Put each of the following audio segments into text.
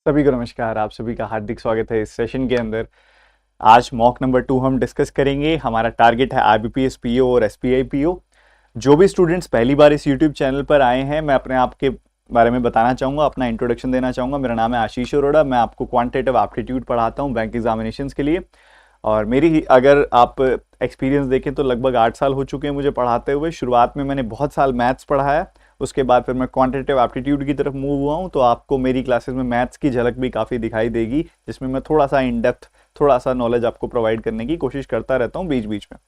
सभी को नमस्कार। आप सभी का हार्दिक स्वागत है इस सेशन के अंदर। आज मॉक नंबर 2 हम डिस्कस करेंगे। हमारा टारगेट है आईबीपीएस पीओ और एसपीआई पीओ। जो भी स्टूडेंट्स पहली बार इस यूट्यूब चैनल पर आए हैं, मैं अपने आप के बारे में बताना चाहूँगा, अपना इंट्रोडक्शन देना चाहूँगा। मेरा नाम है आशीष अरोड़ा। मैं आपको क्वांटिटेटिव एप्टीट्यूड पढ़ाता हूँ बैंक एग्जामिनेशन के लिए। और मेरी अगर आप एक्सपीरियंस देखें तो लगभग 8 साल हो चुके हैं मुझे पढ़ाते हुए। शुरुआत में मैंने बहुत साल मैथ्स पढ़ाया, उसके बाद फिर मैं क्वांटिटेटिव एप्टीट्यूड की तरफ मूव हुआ हूँ। तो आपको मेरी क्लासेस में मैथ्स की झलक भी काफ़ी दिखाई देगी, जिसमें मैं थोड़ा सा इन डेप्थ थोड़ा सा नॉलेज आपको प्रोवाइड करने की कोशिश करता रहता हूँ बीच बीच में।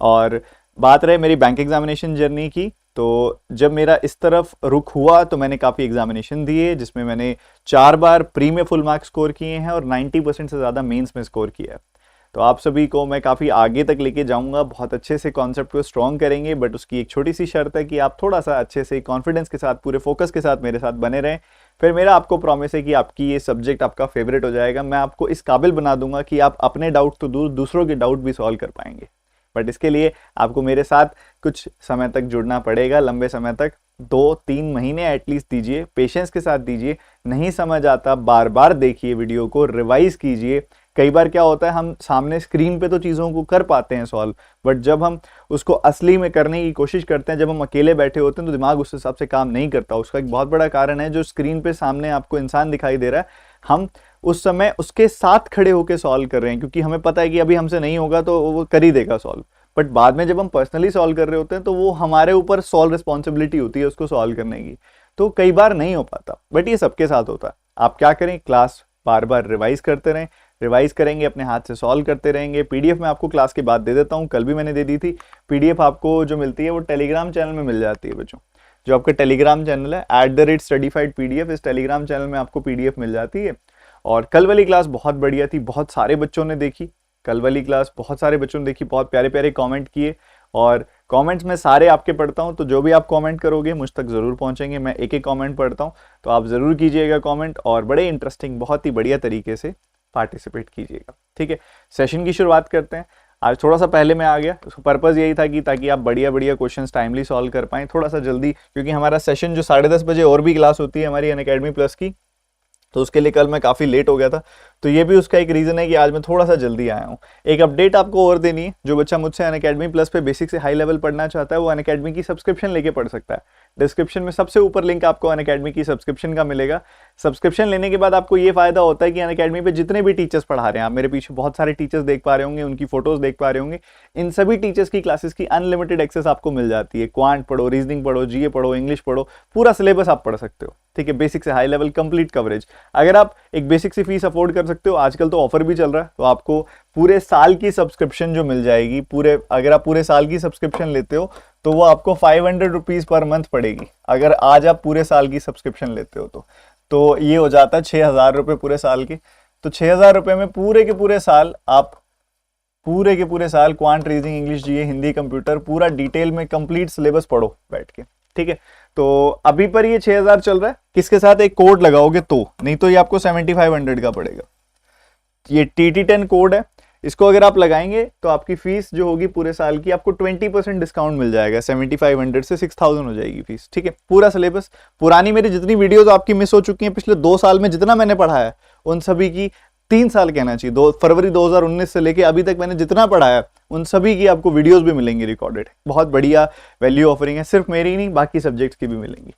और बात रहे मेरी बैंक एग्जामिनेशन जर्नी की, तो जब मेरा इस तरफ रुख हुआ तो मैंने काफ़ी एग्जामिनेशन दिए, जिसमें मैंने 4 बार प्री में फुल मार्क्स स्कोर किए हैं और 90% से ज़्यादा मेंस में स्कोर किया है। तो आप सभी को मैं काफ़ी आगे तक लेके जाऊंगा, बहुत अच्छे से कॉन्सेप्ट को स्ट्रॉन्ग करेंगे। बट उसकी एक छोटी सी शर्त है कि आप थोड़ा सा अच्छे से कॉन्फिडेंस के साथ, पूरे फोकस के साथ मेरे साथ बने रहें। फिर मेरा आपको प्रॉमिस है कि आपकी ये सब्जेक्ट आपका फेवरेट हो जाएगा। मैं आपको इस काबिल बना दूंगा कि आप अपने डाउट तो दूर, दूसरों के डाउट भी सॉल्व कर पाएंगे। बट इसके लिए आपको मेरे साथ कुछ समय तक जुड़ना पड़ेगा, लंबे समय तक। 2-3 महीने एटलीस्ट दीजिए, पेशेंस के साथ दीजिए। नहीं समझ आता, बार बार देखिए वीडियो को, रिवाइज कीजिए। कई बार क्या होता है, हम सामने स्क्रीन पे तो चीज़ों को कर पाते हैं सॉल्व, बट जब हम उसको असली में करने की कोशिश करते हैं, जब हम अकेले बैठे होते हैं, तो दिमाग उस हिसाब से काम नहीं करता। उसका एक बहुत बड़ा कारण है, जो स्क्रीन पे सामने आपको इंसान दिखाई दे रहा है, हम उस समय उसके साथ खड़े होकर सॉल्व कर रहे हैं, क्योंकि हमें पता है कि अभी हमसे नहीं होगा तो वो कर ही देगा सॉल्व। बट बाद में जब हम पर्सनली सॉल्व कर रहे होते हैं, तो वो हमारे ऊपर सॉल्व रिस्पॉन्सिबिलिटी होती है उसको सॉल्व करने की। तो कई बार नहीं हो पाता, बट ये सबके साथ होता है। आप क्या करें, क्लास बार बार रिवाइज करते रहें। रिवाइज करेंगे, अपने हाथ से सॉल्व करते रहेंगे। पीडीएफ मैं आपको क्लास के बाद दे देता हूँ, कल भी मैंने दे दी थी। पीडीएफ आपको जो मिलती है वो टेलीग्राम चैनल में मिल जाती है बच्चों। जो आपका टेलीग्राम चैनल है @studyfied PDF, इस टेलीग्राम चैनल में आपको पीडीएफ मिल जाती है। और कल वाली क्लास बहुत बढ़िया थी, बहुत सारे बच्चों ने देखी। कल वाली क्लास बहुत सारे बच्चों ने देखी, बहुत प्यारे प्यारे कमेंट किए। और कमेंट्स में सारे आपके पढ़ता हूँ, तो जो भी आप कमेंट करोगे मुझ तक ज़रूर पहुँचेंगे। मैं एक एक कमेंट पढ़ता हूँ, तो आप ज़रूर कीजिएगा कमेंट, और बड़े इंटरेस्टिंग, बहुत ही बढ़िया तरीके से पार्टिसिपेट कीजिएगा। ठीक है, सेशन की शुरुआत करते हैं। आज थोड़ा सा पहले मैं आ गया, उसका पर्पज़ यही था कि ताकि आप बढ़िया बढ़िया क्वेश्चंस टाइमली सॉल्व कर पाएँ, थोड़ा सा जल्दी, क्योंकि हमारा सेशन जो 10:30 बजे और भी क्लास होती है हमारी अनअकैडमी प्लस की, तो उसके लिए कल मैं काफ़ी लेट हो गया था। तो ये भी उसका एक रीज़न है कि आज मैं थोड़ा सा जल्दी आया हूँ। एक अपडेट आपको और देनी है, जो बच्चा मुझसे अनअकैडमी प्लस पे बेसिक से हाई लेवल पढ़ना चाहता है, वो अनअकैडमी की सब्सक्रिप्शन लेके पढ़ सकता है। डिस्क्रिप्शन में सबसे ऊपर लिंक आपको अनअकैडमी की सब्सक्रिप्शन का मिलेगा। सब्सक्रिप्शन लेने के बाद आपको ये फायदा होता है कि अनअकैडमी पे जितने भी टीचर्स पढ़ा रहे हैं, आप मेरे पीछे बहुत सारे टीचर्स देख पा रहे होंगे, उनकी फोटोज देख पा रहे होंगे, इन सभी टीचर्स की क्लासेस की अनलिमिटेड एक्सेस आपको मिल जाती है। क्वांट पढ़ो, रीजनिंग पढ़ो, जीए पढ़ो, इंग्लिश पढ़ो, पूरा सिलेबस आप पढ़ सकते हो। ठीक है, बेसिक से हाई लेवल कंप्लीट कवरेज। अगर आप एक बेसिक सी फीस अफोर्ड कर सकते हो, आजकल तो ऑफर भी चल रहा है, तो आपको पूरे साल की सब्सक्रिप्शन जो मिल जाएगी, अगर आप पूरे साल की सब्सक्रिप्शन लेते हो तो वो आपको 500 रुपीज़ पर मंथ पड़ेगी। अगर आज आप पूरे साल की सब्सक्रिप्शन लेते हो तो ये हो जाता है 6,000 रुपये पूरे साल के। तो 6,000 रुपये में पूरे के पूरे साल आप पूरे के पूरे साल क्वांट, रीजनिंग, इंग्लिश, जीए, हिंदी, कंप्यूटर, पूरा डिटेल में कंप्लीट सिलेबस पढ़ो बैठ के। ठीक है, तो अभी पर ये 6,000 चल रहा है, किसके साथ एक कोड लगाओगे तो, नहीं तो ये आपको 7,500 का पड़ेगा। ये TT10 कोड है, इसको अगर आप लगाएंगे तो आपकी फीस जो होगी पूरे साल की, आपको 20% डिस्काउंट मिल जाएगा। 7,500 से 6,000 हो जाएगी फीस। ठीक है, पूरा सिलेबस, पुरानी मेरी जितनी वीडियोस आपकी मिस हो चुकी हैं पिछले 2 साल में, जितना मैंने पढ़ाया है उन सभी की, 3 साल कहना चाहिए, 2 फरवरी 2019 से लेके अभी तक मैंने जितना पढ़ाया उन सभी की आपको वीडियोस भी मिलेंगी रिकॉर्डेड। बहुत बढ़िया वैल्यू ऑफरिंग है, सिर्फ मेरी नहीं, बाकी सब्जेक्ट्स की भी मिलेंगी।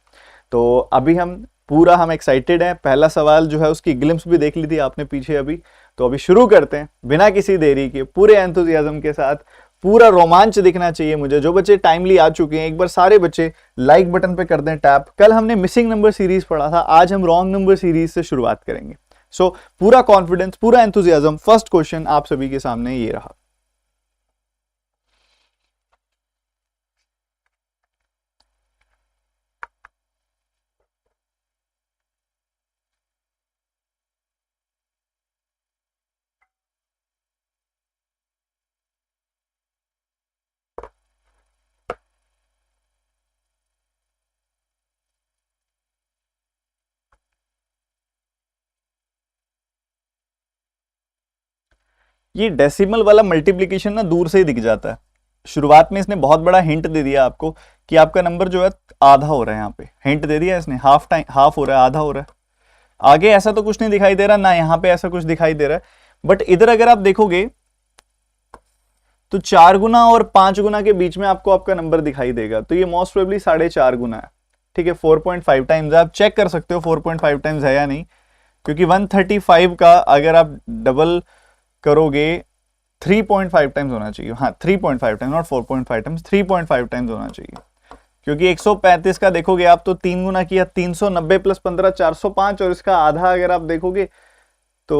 तो अभी हम एक्साइटेड हैं। पहला सवाल जो है उसकी ग्लिम्स भी देख ली थी आपने पीछे अभी। तो अभी शुरू करते हैं बिना किसी देरी के, पूरे एंथुजियाज्म के साथ। पूरा रोमांच दिखना चाहिए मुझे। जो बच्चे टाइमली आ चुके हैं, एक बार सारे बच्चे लाइक बटन पे कर दें टैप। कल हमने मिसिंग नंबर सीरीज पढ़ा था, आज हम रॉन्ग नंबर सीरीज से शुरुआत करेंगे। सो पूरा कॉन्फिडेंस, पूरा एंथुजियाज्म। फर्स्ट क्वेश्चन आप सभी के सामने ये रहा। ये डेसिमल वाला मल्टीप्लीकेशन ना दूर से ही दिख जाता है। शुरुआत में इसने बहुत बड़ा हिंट दे दिया आपको कि आपका नंबर जो है आधा हो रहा है। यहाँ पे हिंट दे दिया इसने, हाफ हो रहा है, आधा हो रहा है। आगे ऐसा तो कुछ नहीं दिखाई दे रहा ना, यहां पे ऐसा कुछ दिखाई दे रहा है, बट इधर अगर आप देखोगे तो 4 गुना और 5 गुना के बीच में आपको आपका नंबर दिखाई देगा, तो ये मोस्ट प्रोबेबली 4.5 गुना है। ठीक है, 4.5 टाइम्स, आप चेक कर सकते हो 4.5 टाइम्स है या नहीं, क्योंकि 135 का अगर आप डबल करोगे 3.5 टाइम्स होना चाहिए। हाँ 3.5 टाइम्स, नॉट 4.5 टाइम्स, 3.5 टाइम्स होना चाहिए, क्योंकि 135 का देखोगे आप तो 3 गुना किया, 390 प्लस 15 405, और इसका आधा अगर आप देखोगे तो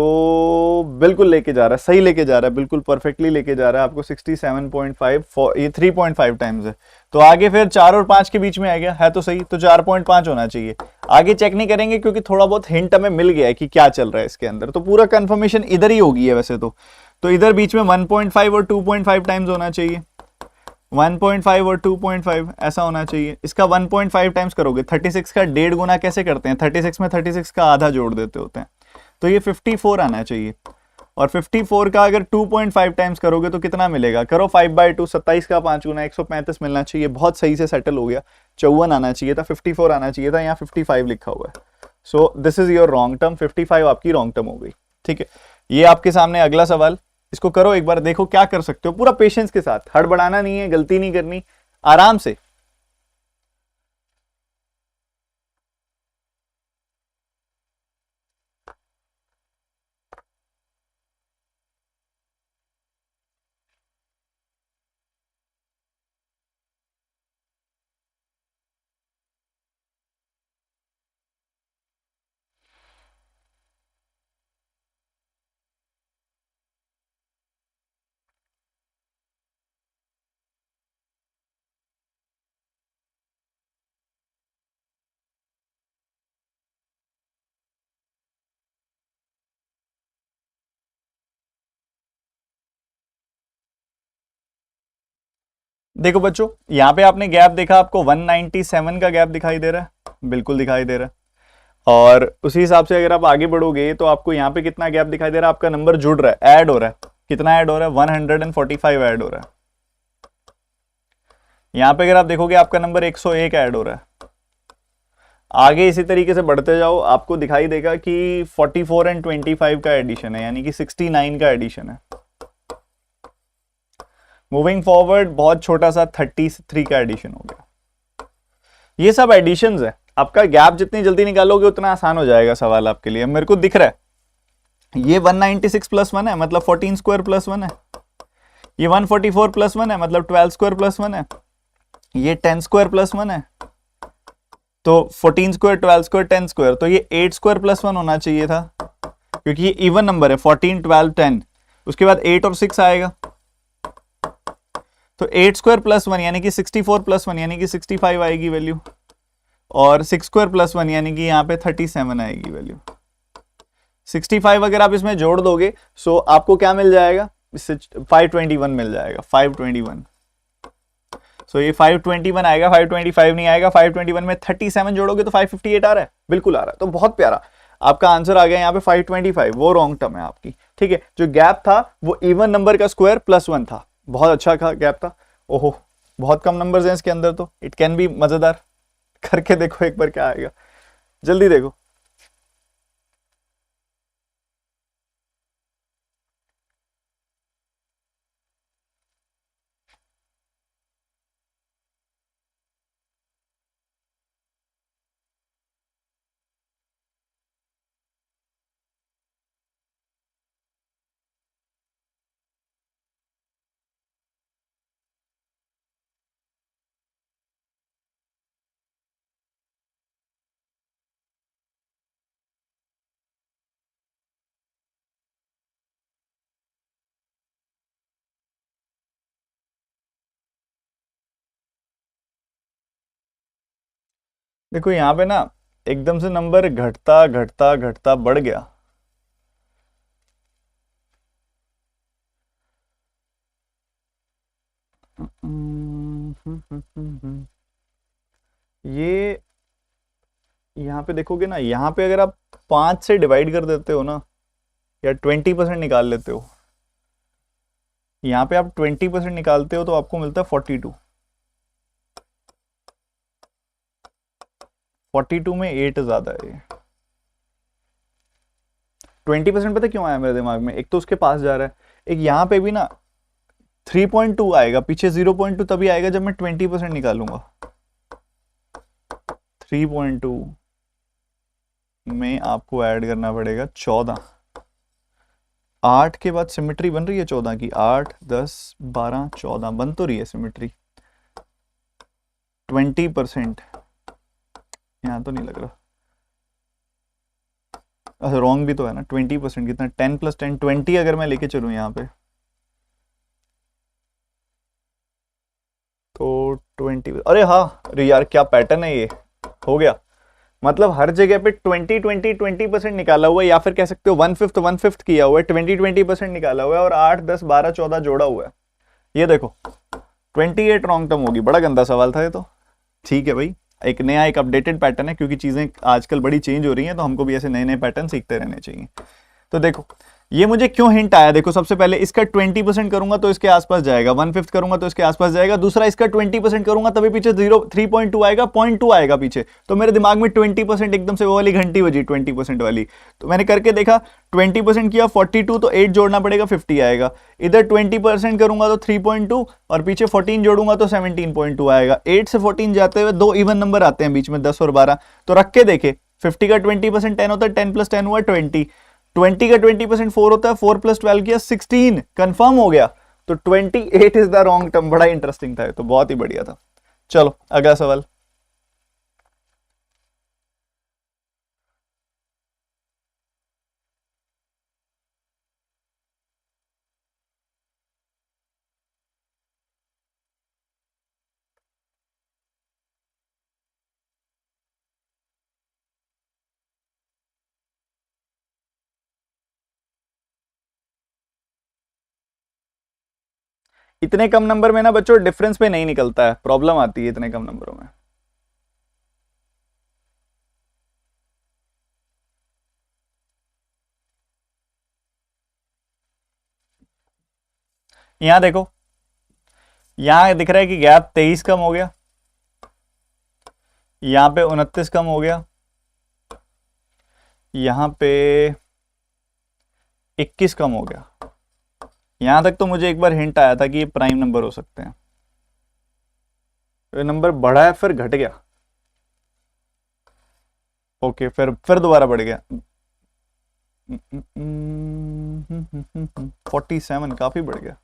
बिल्कुल लेके जा रहा है, सही लेके जा रहा है, बिल्कुल परफेक्टली लेके जा रहा है आपको 67.5, ये 3.5 टाइम्स है। तो आगे फिर 4 और 5 के बीच में आ गया है, तो सही, तो 4.5 होना चाहिए। आगे चेक नहीं करेंगे क्योंकि थोड़ा बहुत हिंट हमें मिल गया है कि क्या चल रहा है इसके अंदर, तो पूरा कंफर्मेशन इधर ही होगी है वैसे तो इधर बीच में 1.5 और 2.5 टाइम्स होना चाहिए, 1.5 और 2.5 ऐसा होना चाहिए। इसका 1.5 टाइम्स करोगे, 36 का 1.5 गुना कैसे करते हैं, 36 में 36 का आधा जोड़ देते होते हैं, तो ये 54 आना चाहिए। और 54 का अगर 2.5 टाइम्स करोगे तो कितना मिलेगा, करो 5/2, 27 का 5 गुना 135 मिलना चाहिए, बहुत सही से सेटल हो गया। 54 आना चाहिए था, 54 आना चाहिए था, यहाँ 55 लिखा हुआ है। So this is your wrong term, 55 आपकी रॉन्ग टर्म हो गई। ठीक है, ये आपके सामने अगला सवाल, इसको करो एक बार, देखो क्या कर सकते हो, पूरा पेशेंस के साथ, हड़बड़ाना नहीं है, गलती नहीं करनी, आराम से। देखो बच्चों, यहां पे आपने गैप देखा, आपको 197 का गैप दिखाई दे रहा है, बिल्कुल दिखाई दे रहा है। और उसी हिसाब से अगर आप आगे बढ़ोगे तो आपको यहाँ पे कितना गैप दिखाई दे रहा है, आपका नंबर जुड़ रहा है, ऐड हो रहा है, कितना ऐड हो रहा है, 145 ऐड हो रहा है। यहाँ पे अगर आप देखोगे आपका नंबर 101 ऐड हो रहा है। आगे इसी तरीके से बढ़ते जाओ, आपको दिखाई देगा कि 44 एंड 25 का एडिशन है, यानी कि 69 का एडिशन है। मूविंग फॉरवर्ड बहुत छोटा सा 33 का एडिशन हो गया। ये सब एडिशंस है, आपका गैप जितनी जल्दी निकालोगे उतना आसान हो जाएगा सवाल आपके लिए। मेरे को दिख रहा है ये 196 प्लस 1 है, मतलब 14 स्क्वायर प्लस 1 है, ये 144 प्लस 1 है, मतलब 12 स्क्वायर प्लस 1 है, ये 10 स्क्वायर प्लस 1 है, तो 14 स्क्वायर 12 स्क्वायर 10 स्क्वायर, तो ये 8 स्क्वायर प्लस 1 होना चाहिए था, क्योंकि ये इवन नंबर है, 14 12 10, उसके बाद 8 और 6 आएगा, तो 8 स्क्वायर प्लस 1 यानी कि 64 प्लस 1 यानी कि 65 आएगी वैल्यू, और 6 स्क्वायर प्लस 1 यानी कि यहाँ पे 37 आएगी वैल्यू। 65 अगर आप इसमें जोड़ दोगे सो आपको क्या मिल जाएगा, इससे 521 मिल जाएगा, 521। सो ये 521 आएगा, 525 नहीं आएगा, 521 में 37 जोड़ोगे तो 558 आ रहा है, बिल्कुल आ रहा है, तो बहुत प्यारा आपका आंसर आ गया यहाँ पे 525, वो रॉन्ग टर्म है आपकी। ठीक है, जो गैप था वो इवन नंबर का स्क्वायर प्लस 1 था, बहुत अच्छा गैप था। ओहो, बहुत कम नंबर्स हैं इसके अंदर, तो इट कैन बी मजेदार, करके देखो एक बार क्या आएगा, जल्दी देखो। देखो यहाँ पे ना एकदम से नंबर घटता घटता घटता बढ़ गया। ये यहाँ पे देखोगे ना, यहाँ पे अगर आप 5 से डिवाइड कर देते हो ना, या 20% निकाल लेते हो, यहाँ पे आप 20% निकालते हो तो आपको मिलता है 42। 42 में 8 ज्यादा है, 20% पता क्यों आया मेरे दिमाग में? एक तो उसके पास जा रहा है, एक यहाँ पे भी ना 3.2 आएगा, पीछे 0.2 तभी आएगा जब मैं 20% निकालूंगा। 3.2 में आपको ऐड करना पड़ेगा 14। 8 के बाद सिमेट्री बन रही है 14 की, 8 10 12 14 बन तो रही है सिमेट्री। 20% यहाँ तो नहीं लग रहा, अच्छा रॉन्ग भी तो है ना। 20% कितना, 10 + 10 20 अगर मैं लेके चलूँ यहाँ पे तो 20, अरे हाँ, अरे यार क्या पैटर्न है ये, हो गया। मतलब हर जगह पे 20-20-20% निकाला हुआ है, या फिर कह सकते हो 1/5 किया हुआ है, 20-20% निकाला हुआ है और 8 10 12 14 जोड़ा हुआ है। ये देखो 28 रॉन्ग टर्म होगी। बड़ा गंदा सवाल था ये तो। ठीक है भाई, एक नया एक अपडेटेड पैटर्न है, क्योंकि चीजें आजकल बड़ी चेंज हो रही हैं, तो हमको भी ऐसे नए नए पैटर्न सीखते रहने चाहिए। तो देखो ये मुझे क्यों हिंट आया, देखो सबसे पहले इसका 20% करूंगा तो इसके आसपास जाएगा, 1/5 करूंगा तो इसके आसपास जाएगा, दूसरा इसका 20% करूंगा तभी पीछे 3.2 आएगा, 0.2 आएगा पीछे। तो मेरे दिमाग में 20% एकदम से वो वाली घंटी बजी 20% वाली। तो मैंने करके देखा, 20% किया 42, तो 8 जोड़ना पड़ेगा 50 आएगा। इधर 20% करूंगा तो 3.2 और पीछे 14 जोड़ूंगा तो 17.2 आएगा। 8 से 14 जाते हुए 2 इवन नंबर आते हैं बीच में, 10 और 12। तो रख के देखे, 50 का 20% 10 होता है, 10 + 10 हुआ 20, 20 का 20% 4 होता है, 4 + 12 किया 16, कंफर्म हो गया। तो 28 इज द रॉन्ग टर्म। बड़ा इंटरेस्टिंग था, तो बहुत ही बढ़िया था। चलो अगला सवाल। इतने कम नंबर में ना बच्चों डिफरेंस पे नहीं निकलता है, प्रॉब्लम आती है इतने कम नंबरों में। यहां देखो, यहां दिख रहा है कि गैप 23 कम हो गया, यहां पे 29 कम हो गया, यहां पे 21 कम हो गया। यहां तक तो मुझे एक बार हिंट आया था कि ये प्राइम नंबर हो सकते हैं। ये नंबर बढ़ा है फिर घट गया, ओके फिर दोबारा बढ़ गया। 47 काफी बढ़ गया।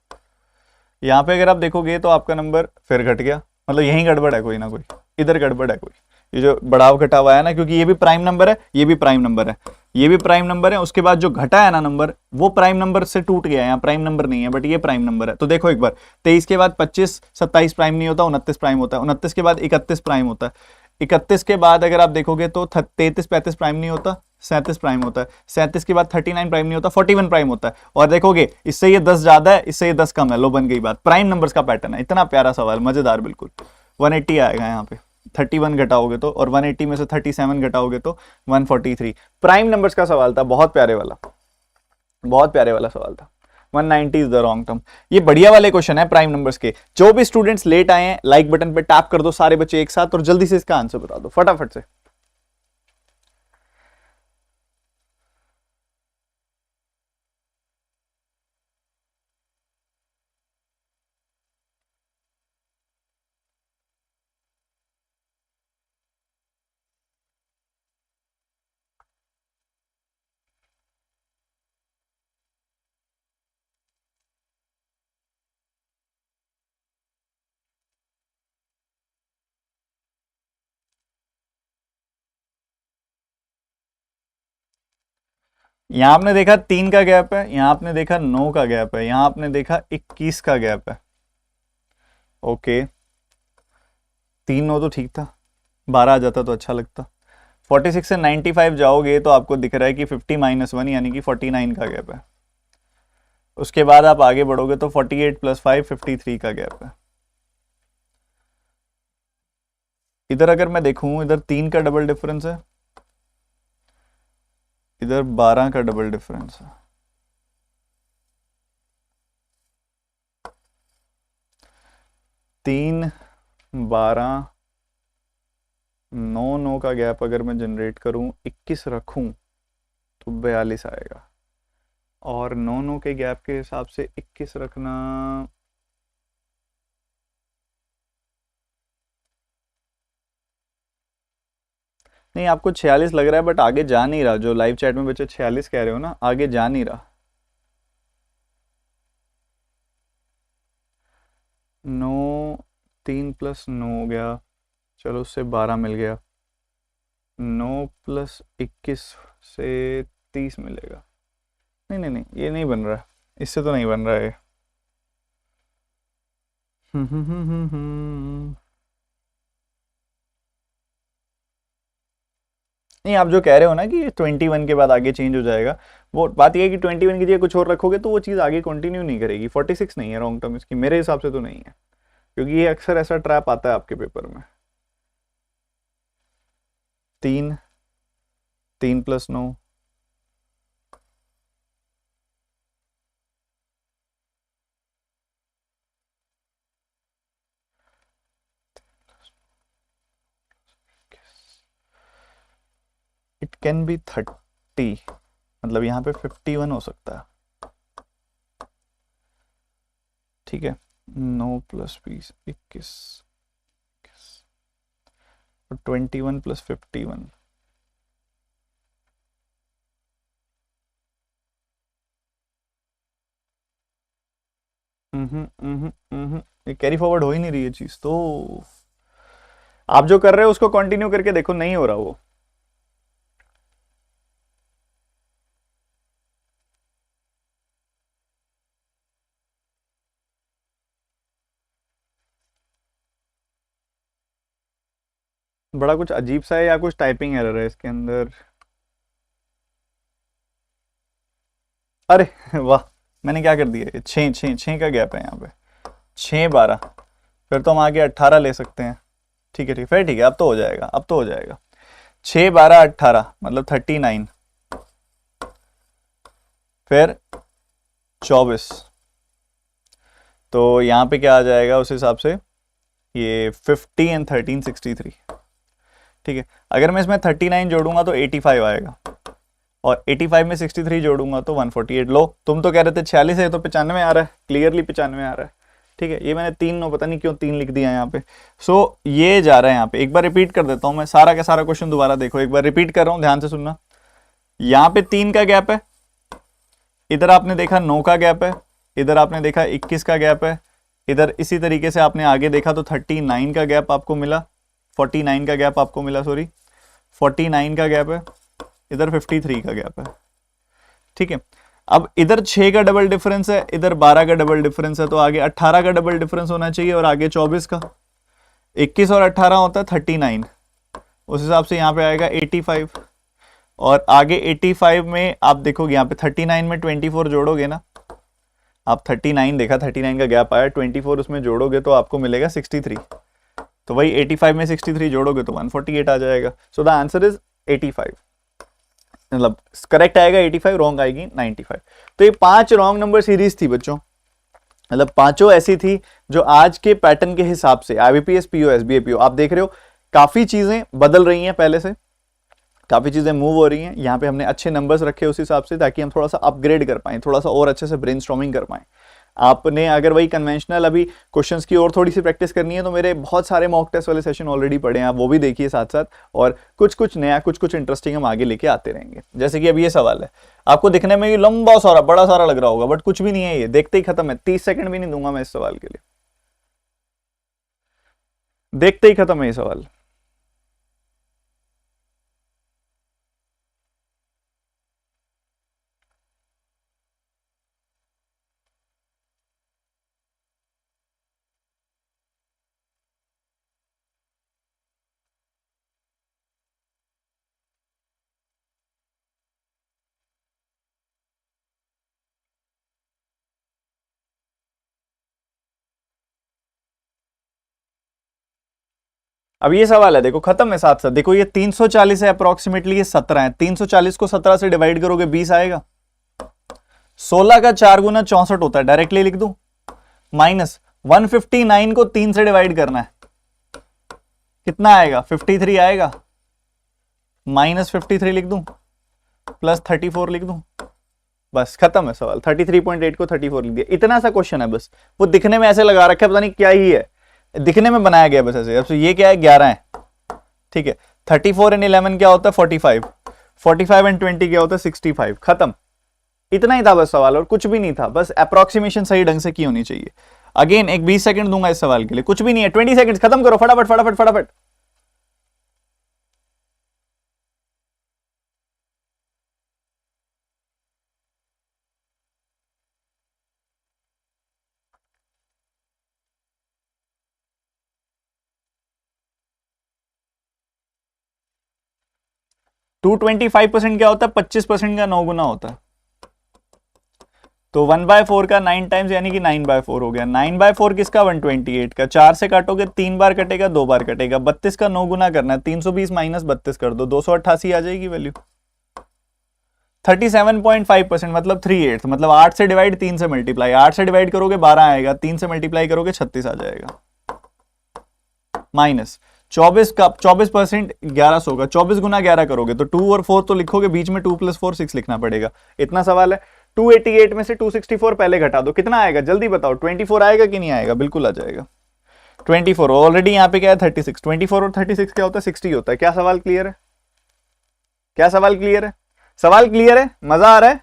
यहाँ पे अगर आप देखोगे तो आपका नंबर फिर घट गया, मतलब यहीं गड़बड़ है कोई ना कोई, इधर गड़बड़ है कोई। ये जो बढ़ाव घटाव आया ना, क्योंकि ये भी प्राइम नंबर है, ये भी प्राइम नंबर है, ये भी प्राइम नंबर है, उसके बाद जो घटा है ना नंबर, वो प्राइम नंबर से टूट गया है, यहाँ प्राइम नंबर नहीं है बट ये प्राइम नंबर है। तो देखो एक बार, 23 के बाद 25 27 प्राइम नहीं होता, 29 प्राइम होता है, 29 के बाद 31 प्राइम होता है, 31 के बाद अगर आप देखोगे तो 33 35 प्राइम नहीं होता, 37 प्राइम होता है, 37 के बाद 39 प्राइम नहीं होता, 41 प्राइम होता है। और देखोगे इससे ये 10 ज्यादा है, इससे ये 10 कम है, लो बन गई बात। प्राइम नंबर्स का पैटर्न है। इतना प्यारा सवाल, मजेदार बिल्कुल। 180 आएगा यहाँ पे, 31 घटाओगे तो, और 180 में से 37 घटाओगे तो 143। प्राइम नंबर्स का सवाल था, बहुत प्यारे वाला, बहुत प्यारे वाला सवाल था। 190 इज द रॉन्ग टर्म। ये बढ़िया वाले क्वेश्चन है प्राइम नंबर्स के। जो भी स्टूडेंट्स लेट आए हैं, लाइक बटन पे टैप कर दो सारे बच्चे एक साथ, और जल्दी से इसका आंसर बता दो फटाफट से। यहां आपने देखा 3 का गैप है, यहां आपने देखा 9 का गैप है, यहां आपने देखा 21 का गैप है। ओके, 3 9 तो ठीक था, 12 आ जाता तो अच्छा लगता। 46 से 95 जाओगे तो आपको दिख रहा है कि 50 - 1 यानी कि 49 का गैप है। उसके बाद आप आगे बढ़ोगे तो 48 + 5 53 का गैप है। इधर अगर मैं देखूं, इधर 3 का डबल डिफरेंस है, इधर 12 का डबल डिफरेंस है। 3 12 9 9 का गैप अगर मैं जनरेट करूं, 21 रखूं तो 42 आएगा। और 9 के गैप के हिसाब से 21 रखना। नहीं, आपको 46 लग रहा है बट आगे जा नहीं रहा। जो लाइव चैट में बच्चे 46 कह रहे हो ना, आगे जा नहीं रहा। 9, 3 + 9 हो गया, चलो उससे 12 मिल गया। 9 + 21 से 30 मिलेगा। नहीं नहीं नहीं, ये नहीं बन रहा, इससे तो नहीं बन रहा है। नहीं, आप जो कह रहे हो ना कि 21 के बाद आगे चेंज हो जाएगा, वो बात ये है कि 21 की जगह कुछ और रखोगे तो वो चीज़ आगे कंटिन्यू नहीं करेगी। 46 नहीं है रॉन्ग टर्म इसकी, मेरे हिसाब से तो नहीं है, क्योंकि ये अक्सर ऐसा ट्रैप आता है आपके पेपर में। 3, 3 + 9। इट कैन बी 30, मतलब यहाँ पे 51 हो सकता है। ठीक है, 9 + 20 21 और 21 + 51। ये कैरी फॉरवर्ड हो ही नहीं रही है चीज तो। आप जो कर रहे हो उसको कंटिन्यू करके देखो, नहीं हो रहा वो। बड़ा कुछ अजीब सा है या कुछ टाइपिंग एरर है इसके अंदर। अरे वाह, मैंने क्या कर दिया, 6 का गैप है यहाँ पे। 6 12, फिर तो हम आगे 18 ले सकते हैं। ठीक है ठीक, फिर ठीक है, अब तो हो जाएगा, अब तो हो जाएगा। 6 12 18 मतलब 39, फिर 24। तो यहाँ पे क्या आ जाएगा उस हिसाब से, ये 50 एंड 13 63। ठीक है, अगर मैं इसमें 39 जोड़ूंगा तो 85 आएगा, और 85 में 63 जोड़ूंगा तो 148। लो, तुम तो कह रहे थे 46 है, तो 95 आ रहा है, क्लियरली 95 आ रहा है। ठीक है, ये मैंने 3 पता नहीं क्यों 3 लिख दिया यहाँ पे। सो ये जा रहा है यहाँ पे। एक बार रिपीट कर देता हूँ मैं, सारा का सारा क्वेश्चन दोबारा देखो, एक बार रिपीट कर रहा हूँ, ध्यान से सुनना। यहाँ पे 3 का गैप है, इधर आपने देखा 9 का गैप है, इधर आपने देखा 21 का गैप है, इधर इसी तरीके से आपने आगे देखा तो 39 का गैप आपको मिला, 49 का गैप आपको मिला, सॉरी 49 का गैप है, इधर 53 का गैप है। ठीक है, अब इधर 6 का डबल डिफरेंस है, इधर 12 का डबल डिफरेंस है, तो आगे 18 का डबल डिफरेंस होना चाहिए, और आगे 24 का। 21 और 18 होता है 39, उस हिसाब से यहाँ पे आएगा 85, और आगे 85 में आप देखोगे यहाँ पे 39 में 24 जोड़ोगे ना, आप 39 देखा, 39 का गैप आया, 24 उसमें जोड़ोगे तो आपको मिलेगा 63। तो वही 85 में 63 जोड़ोगे तो 148 आ जाएगा। सो द आंसर इज 85, मतलब करेक्ट आएगा 85, रॉन्ग आएगी 95। तो ये 5 रॉन्ग नंबर सीरीज थी बच्चों, मतलब पांचों ऐसी थी जो आज के पैटर्न के हिसाब से आईबीपीएस पीओ एसबीआई पीओ, आप देख रहे हो काफी चीजें बदल रही हैं, पहले से काफी चीजें मूव हो रही हैं। यहाँ पे हमने अच्छे नंबर्स रखे उस हिसाब से, ताकि हम थोड़ा सा अपग्रेड कर पाए, थोड़ा सा और अच्छे से ब्रेनस्टॉर्मिंग कर पाए। आपने अगर वही कन्वेंशनल अभी क्वेश्चंस की और थोड़ी सी प्रैक्टिस करनी है तो मेरे बहुत सारे मॉक टेस्ट वाले सेशन ऑलरेडी पड़े हैं, आप वो भी देखिए साथ साथ, और कुछ कुछ नया कुछ कुछ इंटरेस्टिंग हम आगे लेके आते रहेंगे। जैसे कि अभी ये सवाल है, आपको दिखने में ये लंबा सारा बड़ा सारा लग रहा होगा, बट कुछ भी नहीं है, ये देखते ही खत्म है। 30 सेकंड भी नहीं दूंगा मैं इस सवाल के लिए, देखते ही खत्म है ये सवाल। अब ये सवाल है, देखो खत्म है साथ साथ, देखो ये 340 है अप्रोक्सीमेटली, ये 17 है, 340 को 17 से डिवाइड करोगे 20 आएगा। 16 का 4 गुना 64 होता है, डायरेक्टली लिख दूं, माइनस 159 को 3 से डिवाइड करना है, कितना आएगा 53 आएगा, माइनस 53 लिख दूं, प्लस 34 लिख दूं, बस खत्म है सवाल। 33.8 को 34 लिख दिया, इतना सा क्वेश्चन है बस। वो दिखने में ऐसे लगा रखा है, पता नहीं क्या ही है, दिखने में बनाया गया बस ऐसे। अब तो ये क्या है, 11 है, ठीक है। 34 एंड 11 क्या होता है, 45। 45 एंड 20 क्या होता है, 65। खत्म, इतना ही था बस सवाल, और कुछ भी नहीं था, बस अप्रोक्सीमेशन सही ढंग से की होनी चाहिए। अगेन एक 20 सेकंड दूंगा इस सवाल के लिए, कुछ भी नहीं है, 20 सेकंड, खत्म करो फटाफट फटाफट फटाफट। टू 25% क्या होता है, 25% का 9 गुना होता है। तो 1/4 का 9 टाइम्स यानी कि 9/4 हो गया। 9/4 किसका, 128 का। 4 से काटोगे 3 बार कटेगा, 2 बार कटेगा। 32 का 9 गुना करना है, 320 माइनस 32 कर दो, 288 आ जाएगी वैल्यू। 37.5% मतलब 3/8, मतलब 8 से डिवाइड, 3 से मल्टीप्लाई। 8 से डिवाइड करोगे 12 आएगा, 3 से मल्टीप्लाई करोगे 36 आ जाएगा। माइनस 24 का 24% 1100 का, 24 गुना 11 करोगे तो 2 और 4 तो लिखोगे, बीच में 2 + 4 6 लिखना पड़ेगा। इतना सवाल है। 288 में से 264 पहले घटा दो, कितना आएगा जल्दी बताओ। 24 आएगा कि नहीं आएगा, बिल्कुल आ जाएगा। 24 ऑलरेडी यहाँ पे क्या है, 36। 24 और 36 क्या होता है, 60 होता है। क्या सवाल क्लियर है, क्या सवाल क्लियर है, सवाल क्लियर है, मजा आ रहा है।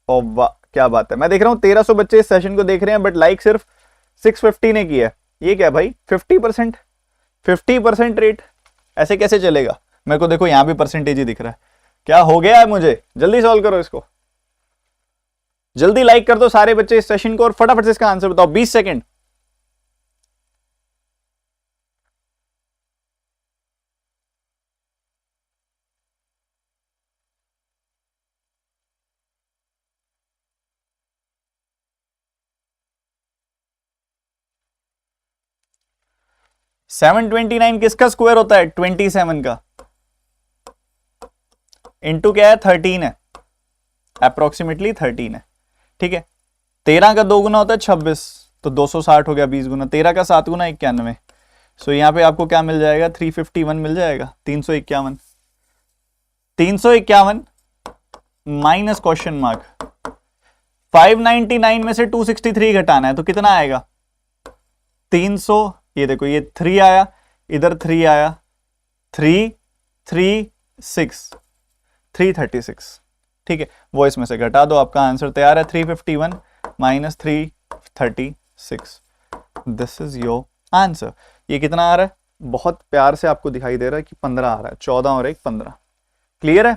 ओ वाह क्या बात है। मैं देख रहा हूँ 1300 बच्चे इस सेशन को देख रहे हैं, बट लाइक सिर्फ 650 ने किया है। ये क्या भाई, 50%, 50% रेट, ऐसे कैसे चलेगा। मेरे को देखो यहां भी परसेंटेज ही दिख रहा है, क्या हो गया है मुझे। जल्दी सॉल्व करो इसको, जल्दी लाइक कर दो सारे बच्चे इस सेशन को, और फटाफट से इसका आंसर बताओ, 20 सेकंड। सेवन 29 किसका स्क्वायर होता है, 27 का। इंटू क्या है, 13 है, अप्रोक्सीमेटली 13 है, ठीक है। 13 का 2 गुना होता है 26, तो 260 हो गया 20 गुना। 13 का 7 गुना 91। सो यहां पे आपको क्या मिल जाएगा, 351 मिल जाएगा। 351, 351 माइनस क्वेश्चन मार्क 599 में से 263 घटाना है, तो कितना आएगा, 300। ये देखो ये 3 आया, इधर 3 आया, 336, 336, ठीक है। वो इसमें से घटा दो, आपका आंसर तैयार है। 351 minus 336, this is your answer. ये कितना आ रहा है, बहुत प्यार से आपको दिखाई दे रहा है कि 15 आ रहा है। 14 और 1 15, क्लियर है।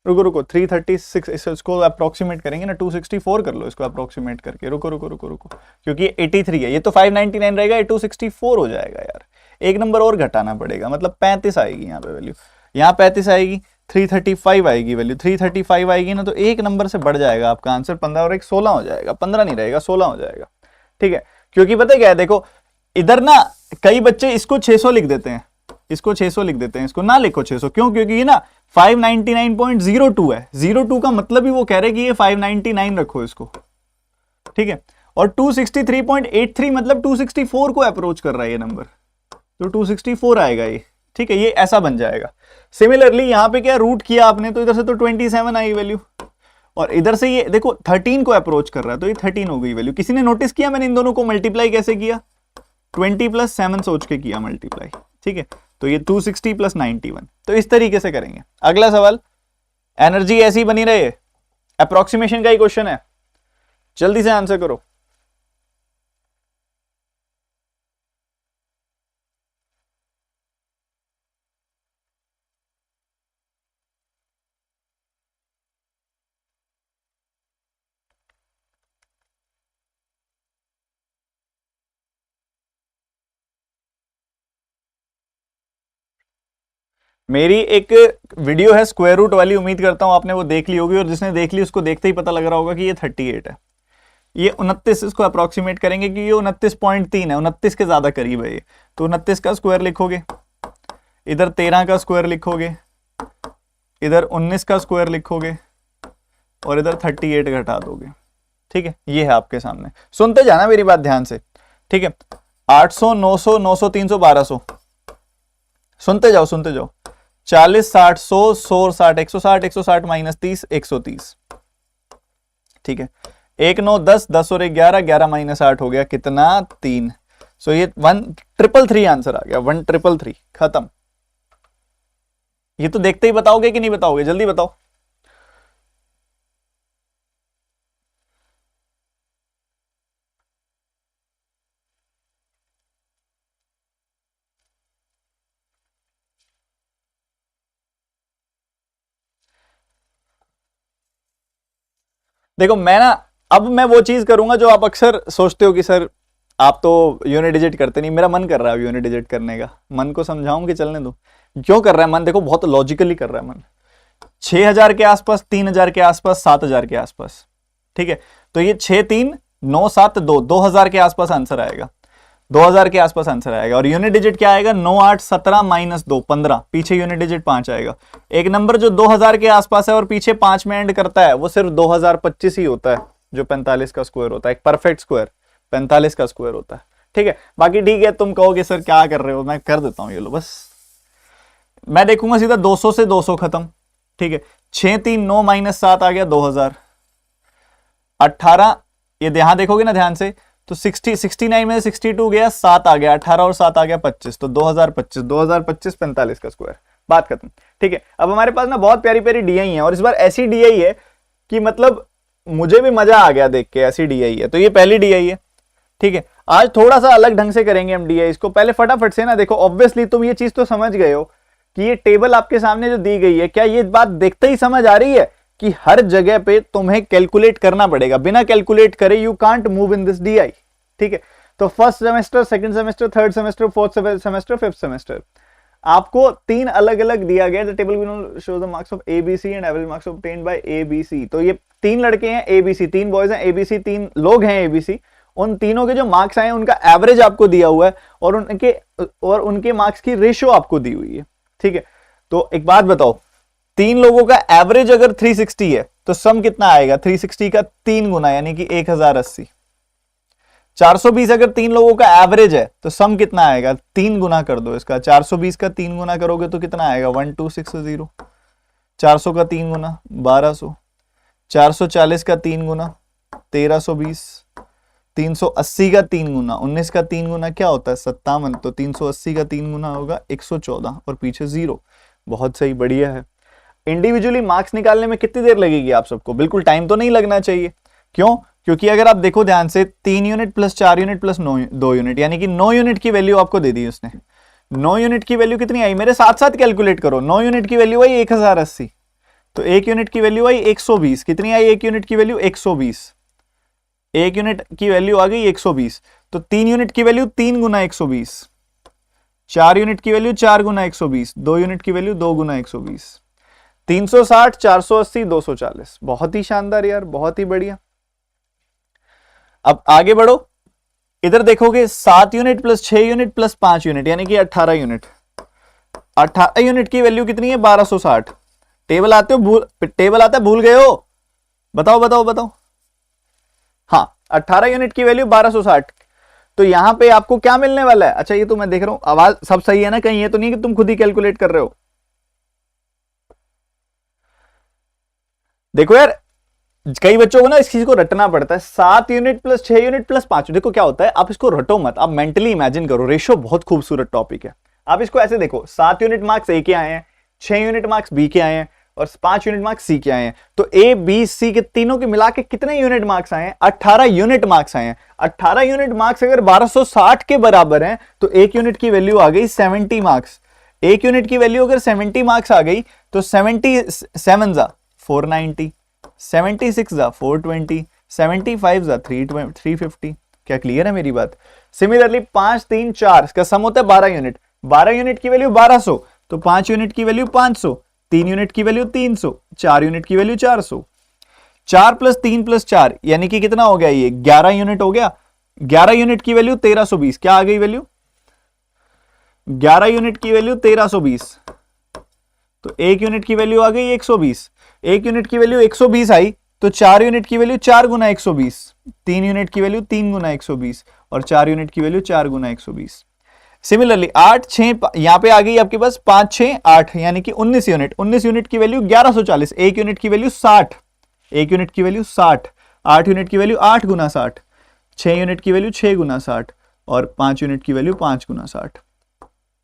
रुको रुको, 336 इसको अप्रोक्सीमेट करेंगे ना, 264 कर लो इसको अप्रोक्सीमेट करके। रुको रुको रुको रुको, क्योंकि ये 83 है, ये तो 599 रहेगा, ये 264 हो जाएगा यार। एक नंबर और घटाना पड़ेगा, मतलब 35 आएगी यहाँ पे वैल्यू, यहाँ 35 आएगी, 335 आएगी वैल्यू। 335 आएगी ना, तो एक नंबर से बढ़ जाएगा आपका आंसर। 15 और 1 16 हो जाएगा, 15 नहीं रहेगा, 16 हो जाएगा, ठीक है। क्योंकि पता है क्या है, देखो इधर ना कई बच्चे इसको 600 लिख देते हैं, इसको 600 लिख देते हैं, इसको ना लिखो 600, क्यों, क्योंकि ये ना 599.02 है। 02 का मतलब ही वो कह रहे कि ये 599 रखो इसको, ठीक है। और 263.83 मतलब 264 को अप्रोच कर रहा है ये नंबर, तो 264 आएगा ये, ठीक है। ये ऐसा बन जाएगा। सिमिलरली यहां पे क्या रूट किया आपने, तो इधर से तो 27 आई वैल्यू, और इधर से ये देखो 13 को अप्रोच कर रहा है, तो ये 13 हो गई वैल्यू। किसी ने नोटिस किया मैंने इन दोनों को मल्टीप्लाई कैसे किया, 20 + 7 सोच के किया मल्टीप्लाई, ठीक है। तो ये 260 + 91, तो इस तरीके से करेंगे। अगला सवाल, एनर्जी ऐसी बनी रहे, अप्रोक्सीमेशन का ही क्वेश्चन है, जल्दी से आंसर करो। मेरी एक वीडियो है स्क्वायर रूट वाली, उम्मीद करता हूं आपने वो देख ली होगी, और जिसने देख ली उसको देखते ही पता लग रहा होगा कि ये 38 है। ये 29, इसको अप्रोक्सीमेट करेंगे कि ये 29.3 है, 29 के ज्यादा करीब है ये, तो 29 का स्क्वायर लिखोगे, इधर 13 का स्क्वायर लिखोगे, इधर 19 का स्क्वायर लिखोगे, और इधर 38 घटा दोगे, ठीक है। ये है आपके सामने, सुनते जाना मेरी बात ध्यान से, ठीक है। 800 900 900 300 1200, सुनते जाओ 40 60 100 100 60 160 160 माइनस 30 130। ठीक है, 1 9 10 10 और 11 11 माइनस 8 हो गया कितना 3। सो ये 1333 आंसर आ गया 1333 खत्म। ये तो देखते ही बताओगे कि नहीं बताओगे, जल्दी बताओ। देखो मैं ना, अब मैं वो चीज करूंगा जो आप अक्सर सोचते हो कि सर आप तो यूनिट डिजिट करते नहीं। मेरा मन कर रहा है यूनिट डिजिट करने का, मन को समझाऊं कि चलने दो। क्यों कर रहा है मन, देखो बहुत लॉजिकली कर रहा है मन। 6000 के आसपास, 3000 के आसपास, 7000 के आसपास। ठीक है, तो ये 6 3 9 7 2 2000 के आसपास आंसर आएगा, 2000 के आसपास आंसर आएगा। और यूनिट डिजिट क्या आएगा 9 8 17 माइनस 2 15, पीछे यूनिट डिजिट 5 आएगा। एक नंबर जो 2000 के आसपास है और पीछे 5 में एंड करता है वो सिर्फ 2025 ही होता है, जो 45 का स्क्वायर होता है, एक परफेक्ट स्क्वायर 45 का स्क्वायर होता है। ठीक है, बाकी ठीक है, तुम कहोगे सर क्या कर रहे हो, मैं कर देता हूं, ये लो बस मैं देखूंगा सीधा 200 से 200 खत्म। ठीक है, 6 3 9 माइनस 7 आ गया 2000। 18 ये यहां देखोगे ना ध्यान से तो 69 में 62 गया, 7 आ गया, 18 और 7 आ गया 25, तो 2025 45 का स्क्वायर, बात खत्म। ठीक है, अब हमारे पास ना बहुत प्यारी प्यारी डीआई है और इस बार ऐसी डीआई है कि मतलब मुझे भी मजा आ गया देख के, ऐसी डीआई है। तो ये पहली डीआई है। ठीक है, आज थोड़ा सा अलग ढंग से करेंगे हम डीआई को। पहले फटाफट से ना देखो, ऑब्वियसली तुम ये चीज तो समझ गए हो कि ये टेबल आपके सामने जो दी गई है, क्या ये बात देखते ही समझ आ रही है कि हर जगह पे तुम्हें कैलकुलेट करना पड़ेगा, बिना कैलकुलेट करे you can't move in this DI. ठीक है, तो first semester, second semester, third semester, fourth semester, fifth semester, आपको 3 अलग अलग दिया गया। The table below shows the marks of ABC and average marks obtained by ABC. तो ये 3 लड़के हैं एबीसी, 3 बॉयज हैं एबीसी, 3 लोग हैं एबीसी। उन तीनों के जो मार्क्स आए उनका एवरेज आपको दिया हुआ है और उनके मार्क्स की रेशियो आपको दी हुई है। ठीक है, तो एक बात बताओ, 3 लोगों का एवरेज अगर 360 है तो सम कितना आएगा 360 का 3 गुना, यानी कि 1080। 420 अगर 3 लोगों का एवरेज है तो सम कितना आएगा, 3 गुना कर दो इसका, 420 का 3 गुना करोगे तो कितना आएगा 1260। 400 का 3 गुना 1200, 440 का 3 गुना 1320, 380 का 3 गुना 19 का 3 गुना क्या होता है 57, तो 380 का 3 गुना होगा 114 और पीछे 0। बहुत सही, बढ़िया है। इंडिविजुअली मार्क्स निकालने में कितनी देर लगेगी आप सबको, बिल्कुल टाइम तो नहीं लगना चाहिए। क्यों, क्योंकि अगर आप देखो ध्यान से 3 unit plus 4 unit plus 2 unit, यानी कि 9 यूनिट की वैल्यू आपको दे दी उसने। 9 यूनिट की वैल्यू कितनी आई, मेरे साथ साथ कैलकुलेट करो। 9 यूनिट की वैल्यू आई 1080, तो 1 यूनिट की वैल्यू आई 120। कितनी आई 1 यूनिट की वैल्यू 120, 1 यूनिट की वैल्यू आ गई 120। तो 3 यूनिट की वैल्यू 3 गुना 120, 4 यूनिट की वैल्यू 4 गुना 120, 2 यूनिट की वैल्यू 2 गुना 120, 360 480 240। बहुत ही शानदार यार, बहुत ही बढ़िया। अब आगे बढ़ो, इधर देखोगे 7 unit plus 6 unit plus 5 unit, यानी कि 18 यूनिट। 18 यूनिट की वैल्यू कितनी है 1260। टेबल आता है भूल गए हो, बताओ बताओ बताओ। हाँ, 18 यूनिट की वैल्यू 1260। तो यहां पे आपको क्या मिलने वाला है, अच्छा ये तो मैं देख रहा हूं आवाज सब सही है ना, कहीं ये तो नहीं कि तुम खुद ही कैलकुलेट कर रहे हो। देखो यार, कई बच्चों को ना इस चीज को रटना पड़ता है। 7 यूनिट प्लस 6 यूनिट प्लस 5, देखो क्या होता है, आप इसको रटो मत, आप मेंटली इमेजिन करो। रेशियो बहुत खूबसूरत टॉपिक है, आप इसको ऐसे देखो, 7 यूनिट मार्क्स ए के आए हैं, 6 यूनिट मार्क्स बी के आए हैं और 5 यूनिट मार्क्स सी के आए हैं। तो ए बी सी के तीनों के मिला के कितने यूनिट मार्क्स आए हैं, 18 यूनिट मार्क्स आए हैं। 18 यूनिट मार्क्स अगर 1260 के बराबर हैं तो 1 यूनिट की वैल्यू आ गई 70 मार्क्स। 1 यूनिट की वैल्यू अगर 70 मार्क्स आ गई तो 77 जा 490, 76 जा 420, 75 जा 350। क्या क्लियर है मेरी बात। सिमिलरली 5 3 4 इसका सम होता है 12 यूनिट। 12 यूनिट की वैल्यू 1200, तो 5 यूनिट की वैल्यू 500, 3 यूनिट की वैल्यू 300, 4 यूनिट की वैल्यू 400। 4 प्लस 3 प्लस 4 यानी कि कितना हो गया, ये 11 यूनिट हो गया। 11 यूनिट की वैल्यू 1320, क्या आ गई वैल्यू 11 यूनिट की वैल्यू 1320। तो 1 यूनिट की वैल्यू आ गई 120। 1 यूनिट की वैल्यू 120 आई तो 4 यूनिट की वैल्यू 4 गुना 120, 3 यूनिट की वैल्यू 3 गुना 120 और 4 यूनिट की वैल्यू 4 गुना 120। सिमिलरली 8 6 यहां पे आ गई आपके पास 5 6 8 यानी कि 19 यूनिट। 19 यूनिट की वैल्यू 1140, 1 यूनिट की वैल्यू 60, 1 यूनिट की वैल्यू 60, 8 यूनिट की वैल्यू 8 गुना 60, 6 यूनिट की वैल्यू 6 गुना 60 और 5 यूनिट की वैल्यू 5 गुना 60।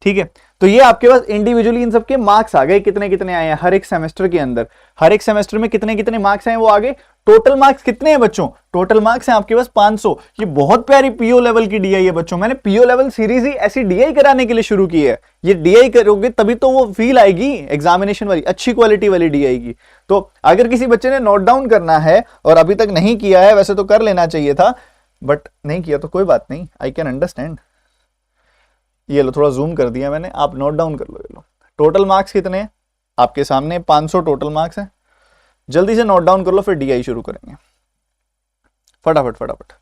ठीक है, तो ये आपके पास इंडिविजुअली इन सबके मार्क्स आ गए, कितने कितने आए हैं हर एक सेमेस्टर के अंदर, हर एक सेमेस्टर में कितने कितने मार्क्स हैं वो आगे। टोटल मार्क्स कितने हैं बच्चों? टोटल मार्क्स हैं आपके पास 500। ये बहुत प्यारी पीओ लेवल की डीआई है बच्चों। मैंने पीओ लेवल सीरीज ही ऐसी डीआई कराने के लिए शुरू की है। ये डीआई करोगे तभी तो वो फील आएगी एग्जामिनेशन वाली, अच्छी क्वालिटी वाली डीआई की। तो अगर किसी बच्चे ने नोट डाउन करना है और अभी तक नहीं किया है, वैसे तो कर लेना चाहिए था, बट नहीं किया तो कोई बात नहीं, आई कैन अंडरस्टैंड। ये लो थोड़ा जूम कर दिया मैंने, आप नोट डाउन कर लो। ये लो टोटल मार्क्स कितने हैं आपके सामने, 500 टोटल मार्क्स हैं। जल्दी से नोट डाउन कर लो, फिर डीआई शुरू करेंगे फटाफट फटाफट।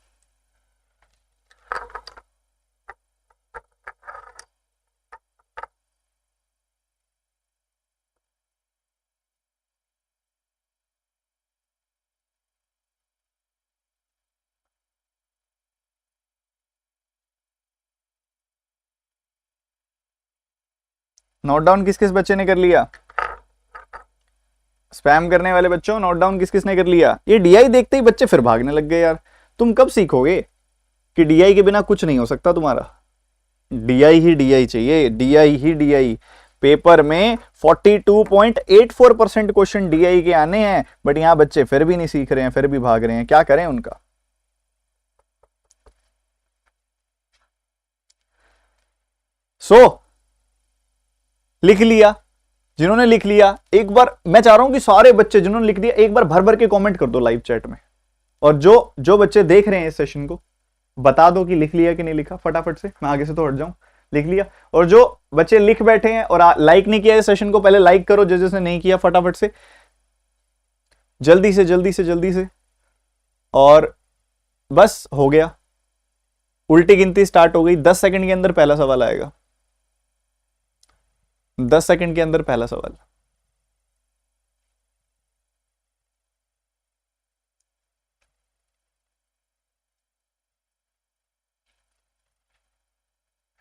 नोट डाउन किस किस बच्चे ने कर लिया? स्पैम करने वाले बच्चों नोट डाउन किस किस ने कर लिया? ये डीआई देखते ही बच्चे फिर भागने लग गए यार। तुम कब सीखोगे कि डीआई के बिना कुछ नहीं हो सकता तुम्हारा? डीआई ही डीआई चाहिए, डीआई ही डीआई। पेपर में 42.84% क्वेश्चन डीआई के आने हैं, बट यहां बच्चे फिर भी नहीं सीख रहे हैं, फिर भी भाग रहे हैं। क्या करें उनका? लिख लिया जिन्होंने लिख लिया, एक बार मैं चाह रहा हूं कि सारे बच्चे जिन्होंने लिख दिया एक बार भर भर के कमेंट कर दो लाइव चैट में। और जो जो बच्चे देख रहे हैं इस सेशन को बता दो कि लिख लिया कि नहीं लिखा, फटाफट से। मैं आगे से तो हट जाऊं। लिख लिया? और जो बच्चे लिख बैठे हैं और लाइक नहीं किया इस सेशन को, पहले लाइक करो जिसने नहीं किया, फटाफट से जल्दी से जल्दी से जल्दी से। और बस हो गया, उल्टी गिनती स्टार्ट हो गई। 10 सेकंड के अंदर पहला सवाल आएगा, 10 सेकंड के अंदर पहला सवाल।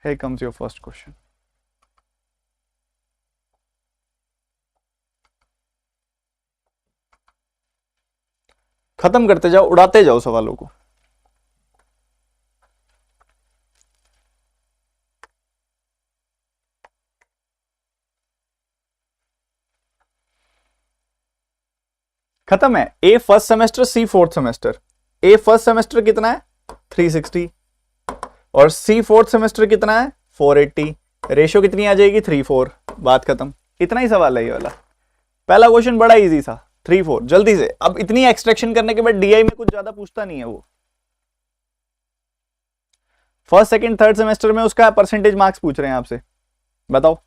Here comes your first question. खत्म करते जाओ, उड़ाते जाओ सवालों को। खत्म है। ए first semester, C fourth semester. ए फर्स्ट सेमेस्टर कितना है? 360 और सी फोर्थ सेमेस्टर कितना है? 480। रेशियो कितनी आ जाएगी? 3:4। बात खत्म। इतना ही सवाल है ये वाला। पहला क्वेश्चन बड़ा इजी था, 3:4। जल्दी से। अब इतनी एक्सट्रैक्शन करने के बाद डीआई में कुछ ज्यादा पूछता नहीं है वो। फर्स्ट सेकंड थर्ड सेमेस्टर में उसका परसेंटेज मार्क्स पूछ रहे हैं आपसे, बताओ।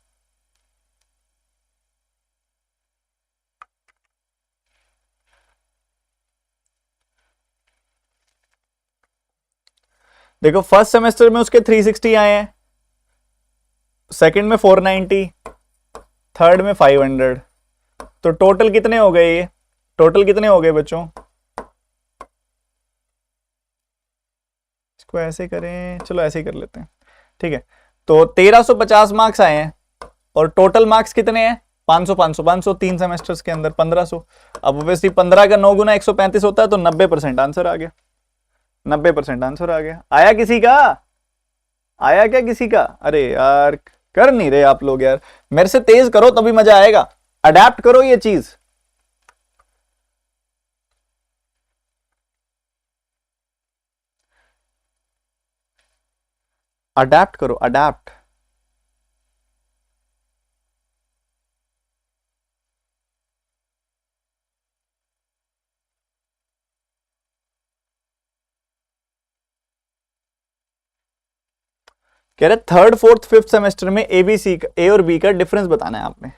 देखो फर्स्ट सेमेस्टर में उसके 360 आए हैं, सेकंड में 490, थर्ड में 500। तो टोटल कितने हो गए? ये टोटल कितने हो गए बच्चों? इसको ऐसे करें, चलो ऐसे ही कर लेते हैं, ठीक है। तो 1350 मार्क्स आए हैं और टोटल मार्क्स कितने हैं? 500 500 500, 3 सेमेस्टर्स के अंदर 1500। अब ऑब्वियसली 15 का 9 गुना 135 होता है, तो 90% आंसर आ गया। 90% आंसर आ गया। आया किसी का? आया क्या किसी का? अरे यार कर नहीं रहे आप लोग यार, मेरे से तेज करो तभी मजा आएगा। अडेप्ट करो ये चीज। अडेप्ट करो, अडेप्ट। कह रहे थर्ड फोर्थ फिफ्थ सेमेस्टर में एबीसी का, ए और बी का डिफरेंस बताना है आपने।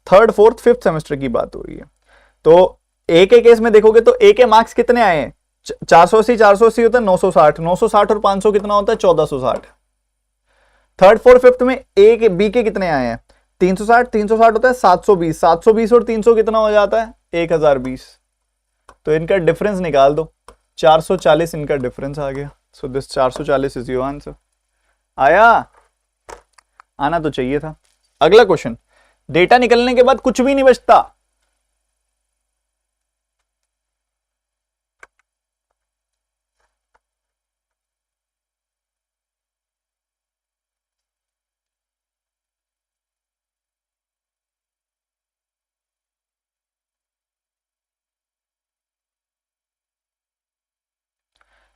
थर्ड फोर्थ फिफ्थ सेमेस्टर की बात हो रही है। तो ए के केस में देखोगे तो ए के मार्क्स कितने आए हैं? 480 480 होता है 960, 960 और 500 कितना होता है? 1460। थर्ड फोर्थ फिफ्थ में ए के बी के कितने आए हैं? 360 360 होता है 720, 720 और 300 कितना हो जाता है? 1020। तो इनका डिफरेंस निकाल दो, 440 इनका डिफरेंस आ गया। So this 440 is your answer. आया? आना तो चाहिए था। अगला क्वेश्चन, डेटा निकलने के बाद कुछ भी नहीं बचता।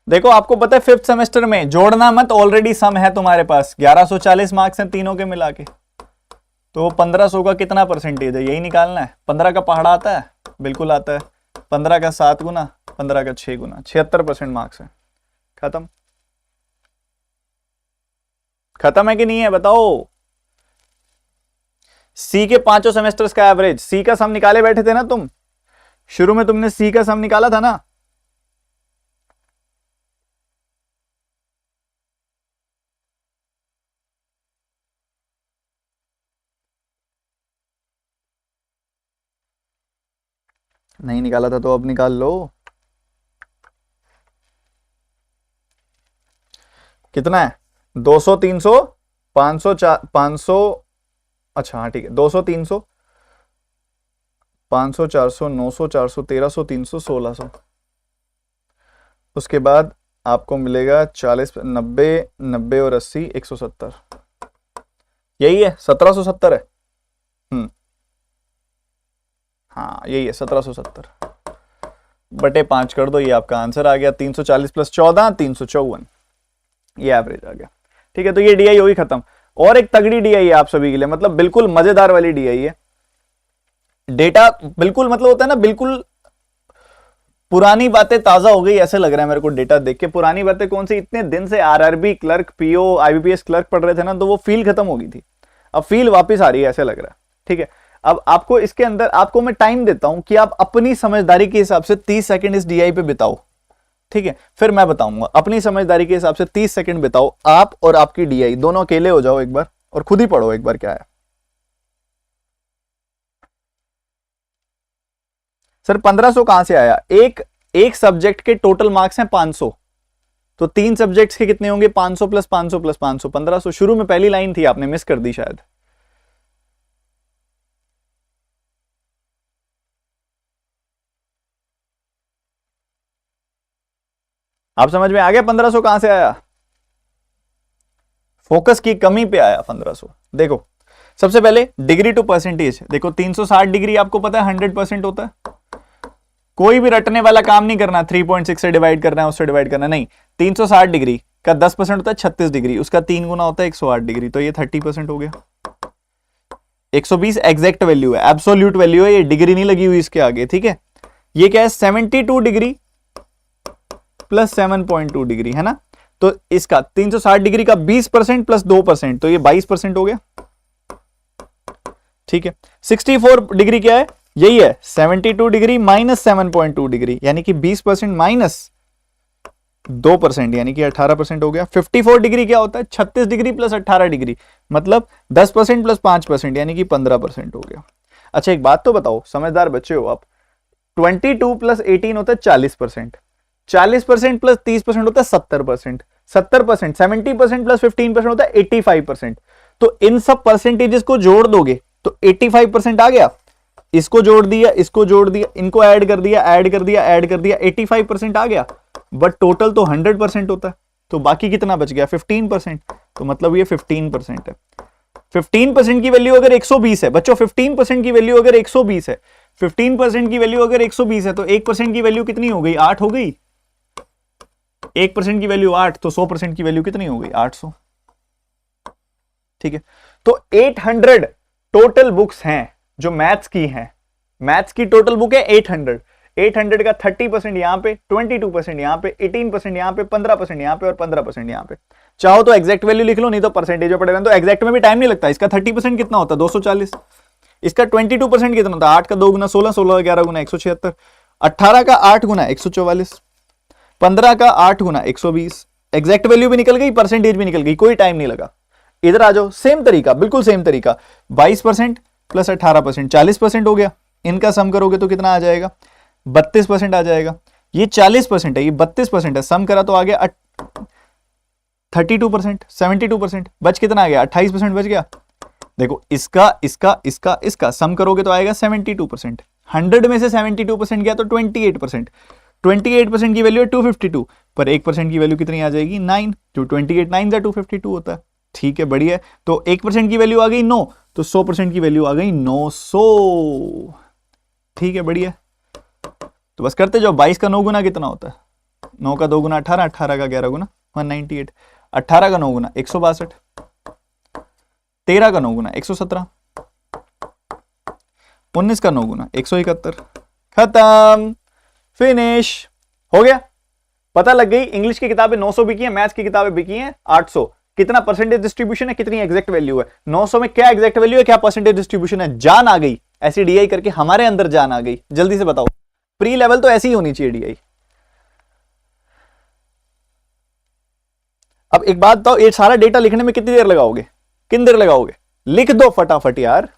देखो आपको पता है फिफ्थ सेमेस्टर में जोड़ना मत, ऑलरेडी सम है तुम्हारे पास, 1140 मार्क्स हैं तीनों के मिला के, तो 1500 का कितना परसेंटेज है यही निकालना है। 15 का पहाड़ा आता है, बिल्कुल आता है। 15 का 7 गुना, 15 का 6 गुना, 76% मार्क्स है। खत्म। खत्म है कि नहीं है बताओ। सी के पांचों सेमेस्टर्स का एवरेज, सी का सम निकाले बैठे थे ना तुम, शुरू में तुमने सी का सम निकाला था ना। नहीं निकाला था तो अब निकाल लो। कितना है? 200, 300, 500, 500, अच्छा हाँ ठीक है, 200, 300, 500, 400, 900, 400, 1300, 300, 1600। उसके बाद आपको मिलेगा 40, 90, 90 और 80, 170। यही है 1770 है। हाँ यही है 1770 बटे 5 कर दो, ये आपका आंसर आ गया। 340 प्लस 14, 354, ये एवरेज आ गया। ठीक है, तो ये डीआई होगी खत्म। और एक तगड़ी डीआई है आप सभी के लिए, मतलब बिल्कुल मजेदार वाली डीआई है। डेटा बिल्कुल मतलब होता है ना, बिल्कुल पुरानी बातें ताजा हो गई ऐसे लग रहा है मेरे को डेटा देख के। पुरानी बातें कौन सी, इतने दिन से RRB clerk, PO, IBPS clerk पढ़ रहे थे ना, तो वो फील खत्म हो गई थी, अब फील वापस आ रही है ऐसे लग रहा है। ठीक है, अब आपको इसके अंदर आपको मैं टाइम देता हूं कि आप अपनी समझदारी के हिसाब से 30 सेकंड इस डीआई पे बिताओ। ठीक है, फिर मैं बताऊंगा। अपनी समझदारी के हिसाब से 30 सेकंड बिताओ, आप और आपकी डीआई दोनों अकेले हो जाओ एक बार और खुद ही पढ़ो एक बार क्या है। सर 1500 कहां से आया? एक सब्जेक्ट के टोटल मार्क्स हैं 500, तो 3 सब्जेक्ट्स के कितने होंगे? 500 प्लस 500 प्लस 500, 1500। शुरू में पहली लाइन थी, आपने मिस कर दी शायद। आप समझ में आ गया 1500 कहां से आया? फोकस की कमी पे आया 1500। देखो सबसे पहले डिग्री टू परसेंटेज देखो, 360 डिग्री आपको पता है 100% होता है। कोई भी रटने वाला काम नहीं करना, 3.6 से डिवाइड करना है, उससे डिवाइड करना नहीं। 360 डिग्री का 10% होता है 36 डिग्री, उसका 3 गुना होता है 108 डिग्री, तो ये 30% हो गया। 120 एग्जैक्ट वैल्यू है, एब्सोल्यूट वैल्यू है, ये डिग्री नहीं लगी हुई इसके आगे। ठीक है, ये क्या है? 72 डिग्री प्लस 7.2 डिग्री है ना, तो इसका 360 डिग्री का 20% प्लस 2%, तो ये 22% हो गया। ठीक है, 64 डिग्री क्या है? यही है 72 डिग्री माइनस 7.2 डिग्री, यानी कि 20% माइनस 2%, यानी कि 18% हो गया। 54 डिग्री क्या होता है? 36 डिग्री प्लस 18 डिग्री, मतलब 10% प्लस 5%, यानी कि 15% हो गया। अच्छा एक बात तो बताओ, समझदार बच्चे हो आप, 22 प्लस 18 होता है 40%, 40% प्लस 30% होता है 70%, 70%, 70% प्लस 15% होता है 85%। तो इन सब परसेंटेजेस को जोड़ दोगे तो 85% आ गया, इसको जोड़ दिया, इसको जोड़ दिया, इनको ऐड कर दिया, ऐड कर दिया, ऐड कर दिया, 85% आ गया। बट टोटल तो 100% होता है, तो बाकी कितना बच गया? 15%, तो मतलब ये 15% है। 15% की वैल्यू अगर 120 है बच्चों, 15% की वैल्यू अगर 120 है, 15% की वैल्यू अगर 120 है, तो 1% की वैल्यू कितनी हो गई? 8 हो गई। 1% की वैल्यू 8, तो 100% की वैल्यू कितनी हो गई? 800। ठीक है, तो 800 टोटल बुक्स हैं जो मैथ्स की हैं। मैथ्स की टोटल बुक है 800। 800 का 30% यहां पे, 22% यहां पे, 18% यहां पे, 15% यहां पे और 15% यहां पे। चाहो तो एग्जैक्ट वैल्यू लिख लो, नहीं तो परसेंटेज में पड़ेगा, तो एग्जैक्ट में भी टाइम नहीं लगता। इसका 30% कितना होता है? 240। इसका 22% कितना होता है? 8 का 2 गुना 16, 16 का 11 गुना 176, 18 का 8 गुना 144, 15 का 8 गुना 120। एग्जैक्ट वैल्यू भी निकल गई, परसेंटेज भी निकल गई, कोई टाइम नहीं लगा। इधर आ जाओ, सेम तरीका, बिल्कुल सेम तरीका। 22% प्लस 18%, 40% हो गया। इनका सम करोगे तो कितना आ जाएगा? 32% आ जाएगा। ये 40% है, ये 32% है, सम करा तो आ गया 32%, 72%, बच कितना आ गया? 28% बच गया। देखो इसका इसका इसका इसका सम करोगे तो आएगा 72%। 100 में से 72% गया तो 28%। 28% की वैल्यू है 252, पर 1% की वैल्यू कितनी आ जाएगी? 9। जो 28 9 का 252 होता है। ठीक है, बढ़िया। तो 1% की वैल्यू आ गई 9, तो 100% की वैल्यू आ गई 900। ठीक है, बढ़िया। तो बस करते जाओ। 22 का 9 गुना कितना होता है? 9 का 2 गुना 18, 18 का 11 गुना 198, 18 का 9 गुना 162, 13 का 9 गुना 117, 19 का 9 गुना 171। खत्म, फिनिश, हो गया। पता लग गई इंग्लिश की किताबें 900 बिकी हैं, मैथ्स की किताबें बिकी हैं 800। कितना परसेंटेज डिस्ट्रीब्यूशन है, कितनी एग्जैक्ट वैल्यू है? 900 में क्या एग्जैक्ट वैल्यू है, क्या परसेंटेज डिस्ट्रीब्यूशन है? जान आ गई, ऐसी डीआई करके हमारे अंदर जान आ गई। जल्दी से बताओ, प्री लेवल तो ऐसी ही होनी चाहिए डीआई। अब एक बात बताओ, ये सारा डेटा लिखने में कितनी देर लगाओगे? कितनी देर लगाओगे? लिख दो फटाफट यार।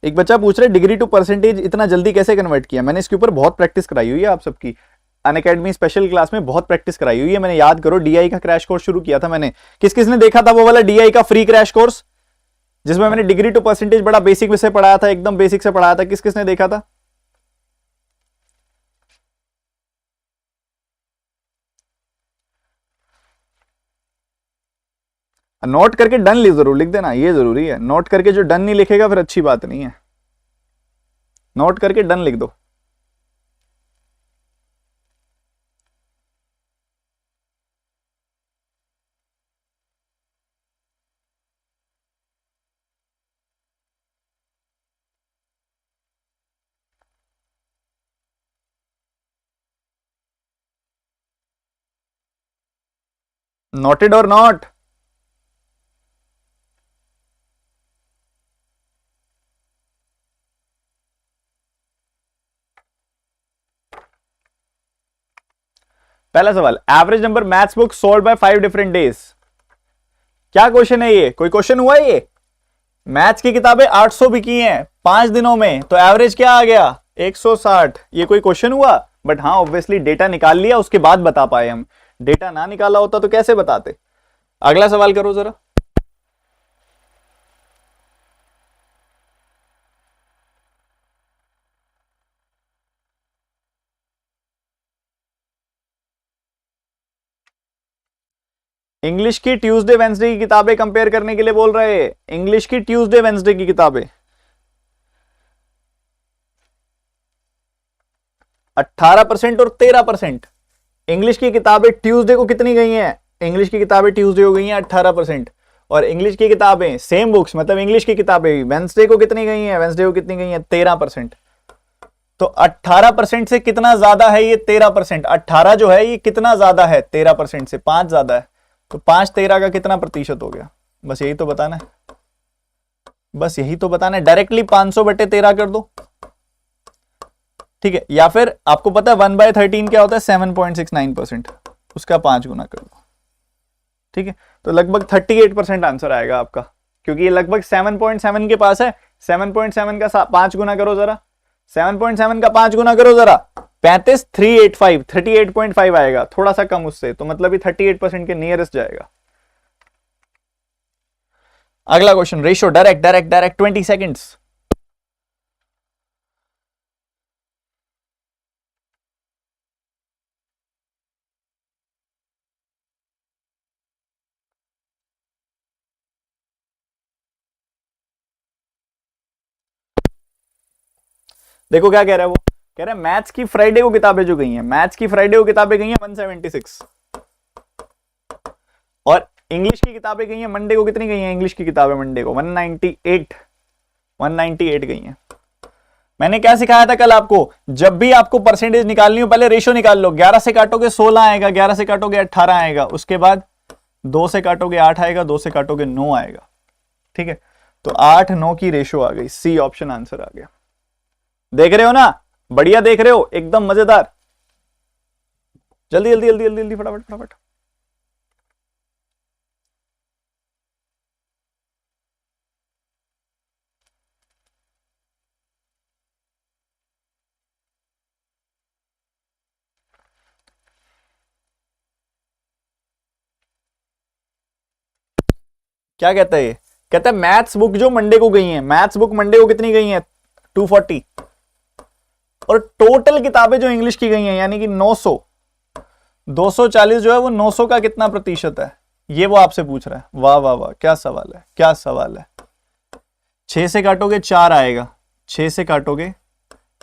एक बच्चा पूछ रहा है डिग्री टू परसेंटेज इतना जल्दी कैसे कन्वर्ट किया? मैंने इसके ऊपर बहुत प्रैक्टिस कराई हुई है आप सबकी। अनअकैडमी स्पेशल क्लास में बहुत प्रैक्टिस कराई हुई है मैंने। याद करो, डीआई का क्रैश कोर्स शुरू किया था मैंने। किस किसने देखा था वो वाला डीआई का फ्री क्रैश कोर्स, जिसमें मैंने डिग्री टू परसेंटेज बड़ा बेसिक से पढ़ाया था, एकदम बेसिक से पढ़ाया था? किस किसने देखा था? नोट करके डन जरूर लिख देना, ये जरूरी है। नोट करके जो डन नहीं लिखेगा फिर अच्छी बात नहीं है। नोट करके डन लिख दो। नोटेड और नॉट? पहला सवाल, average number maths book sold by 5 different days. क्या क्वेश्चन है ये? कोई क्वेश्चन हुआ है ये? मैथ्स की किताबें 800 बिकी हैं 5 दिनों में, तो एवरेज क्या आ गया? 160। ये कोई क्वेश्चन हुआ? बट हाँ, ऑब्वियसली डेटा निकाल लिया, उसके बाद बता पाए हम। डेटा ना निकाला होता तो कैसे बताते? अगला सवाल करो जरा। इंग्लिश की ट्यूसडे वेंसडे की किताबें कंपेयर करने के लिए बोल रहे हैं। इंग्लिश की ट्यूसडे वेंसडे की किताबें 18% और 13%। इंग्लिश की किताबें ट्यूसडे को कितनी गई हैं? इंग्लिश की किताबें ट्यूसडे को गई हैं 18%। और इंग्लिश की किताबें सेम बुक्स, मतलब इंग्लिश की किताबें वेंसडे को कितनी गई हैं? वेंसडे को कितनी गई हैं? 13%। तो 18% से कितना ज्यादा है ये? 13%। 18 जो है ये कितना ज्यादा है? 13% से 5 ज्यादा है। तो 5 13 का कितना प्रतिशत हो गया? बस यही तो बताना है। बस यही तो बताना है। डायरेक्टली 500 बटे 13 कर दो। ठीक है, या फिर आपको पता है 1/13 क्या होता है? 7.69%। उसका 5 गुना कर दो। ठीक है, तो लगभग 38% आंसर आएगा आपका, क्योंकि ये लगभग 7.7 के पास है। 7.7 का 5 गुना करो जरा। 7.7 का 5 गुना करो जरा। 35 385 38.5 आएगा, थोड़ा सा कम उससे, तो मतलब ये 38% के नियरेस्ट जाएगा। अगला question, ratio direct direct direct 20 seconds. देखो क्या कह रहा है वो, कह रहा है मैथ्स की फ्राइडे को किताबें जो गई हैं, मैथ्स की फ्राइडे को किताबें गई हैं 176, और इंग्लिश की किताबें गई हैं मंडे को, कितनी गई हैं इंग्लिश की किताबें मंडे को? 198 198 गई हैं। मैंने क्या सिखाया था कल आपको? जब भी आपको परसेंटेज निकालनी हो पहले रेशियो निकाल लो। 11 से काटोगे 16 आएगा, 11 से काटोगे 18 आएगा, उसके बाद 2 से काटोगे 8 आएगा, 2 से काटोगे 9 आएगा। ठीक है, तो 8 9 की रेशियो आ गई। सी ऑप्शन आंसर आ गया। देख रहे हो ना? बढ़िया देख रहे हो, एकदम मजेदार। जल्दी जल्दी जल्दी जल्दी जल्दी फटाफट फटाफट। क्या कहता है ये? कहता है मैथ्स बुक जो मंडे को गई है, मैथ्स बुक मंडे को कितनी गई है? 240। और टोटल किताबें जो इंग्लिश की गई हैं यानी कि 900, 240 जो है वो 900 का कितना प्रतिशत है, ये वो आपसे पूछ रहा है। वाह वाह वाह, क्या सवाल है, क्या सवाल है। 6 से काटोगे 4 आएगा, 6 से काटोगे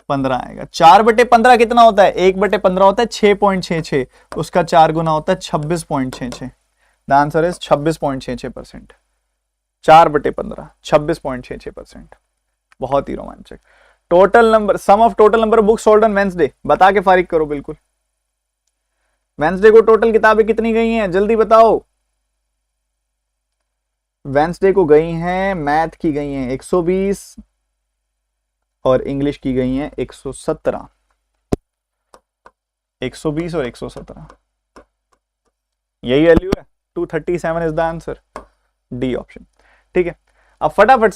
15 आएगा। 4/15 कितना होता है? 1/15 होता है 6.66, उसका 4 गुना होता है 26.66। The answer is 26.66%। 4/15 26.66%। बहुत ही रोमांचक। Total number, sum of total number of books sold on Wednesday, बता के फारिग करो बिल्कुल। वेंसडे को टोटल किताबें कितनी गई हैं, जल्दी बताओ। वेंसडे को गई हैं, मैथ की गई हैं 120 और इंग्लिश की गई हैं 117। 120 और 117, यही वैल्यू है। 237 is the answer, D option. ठीक है, अब फटाफट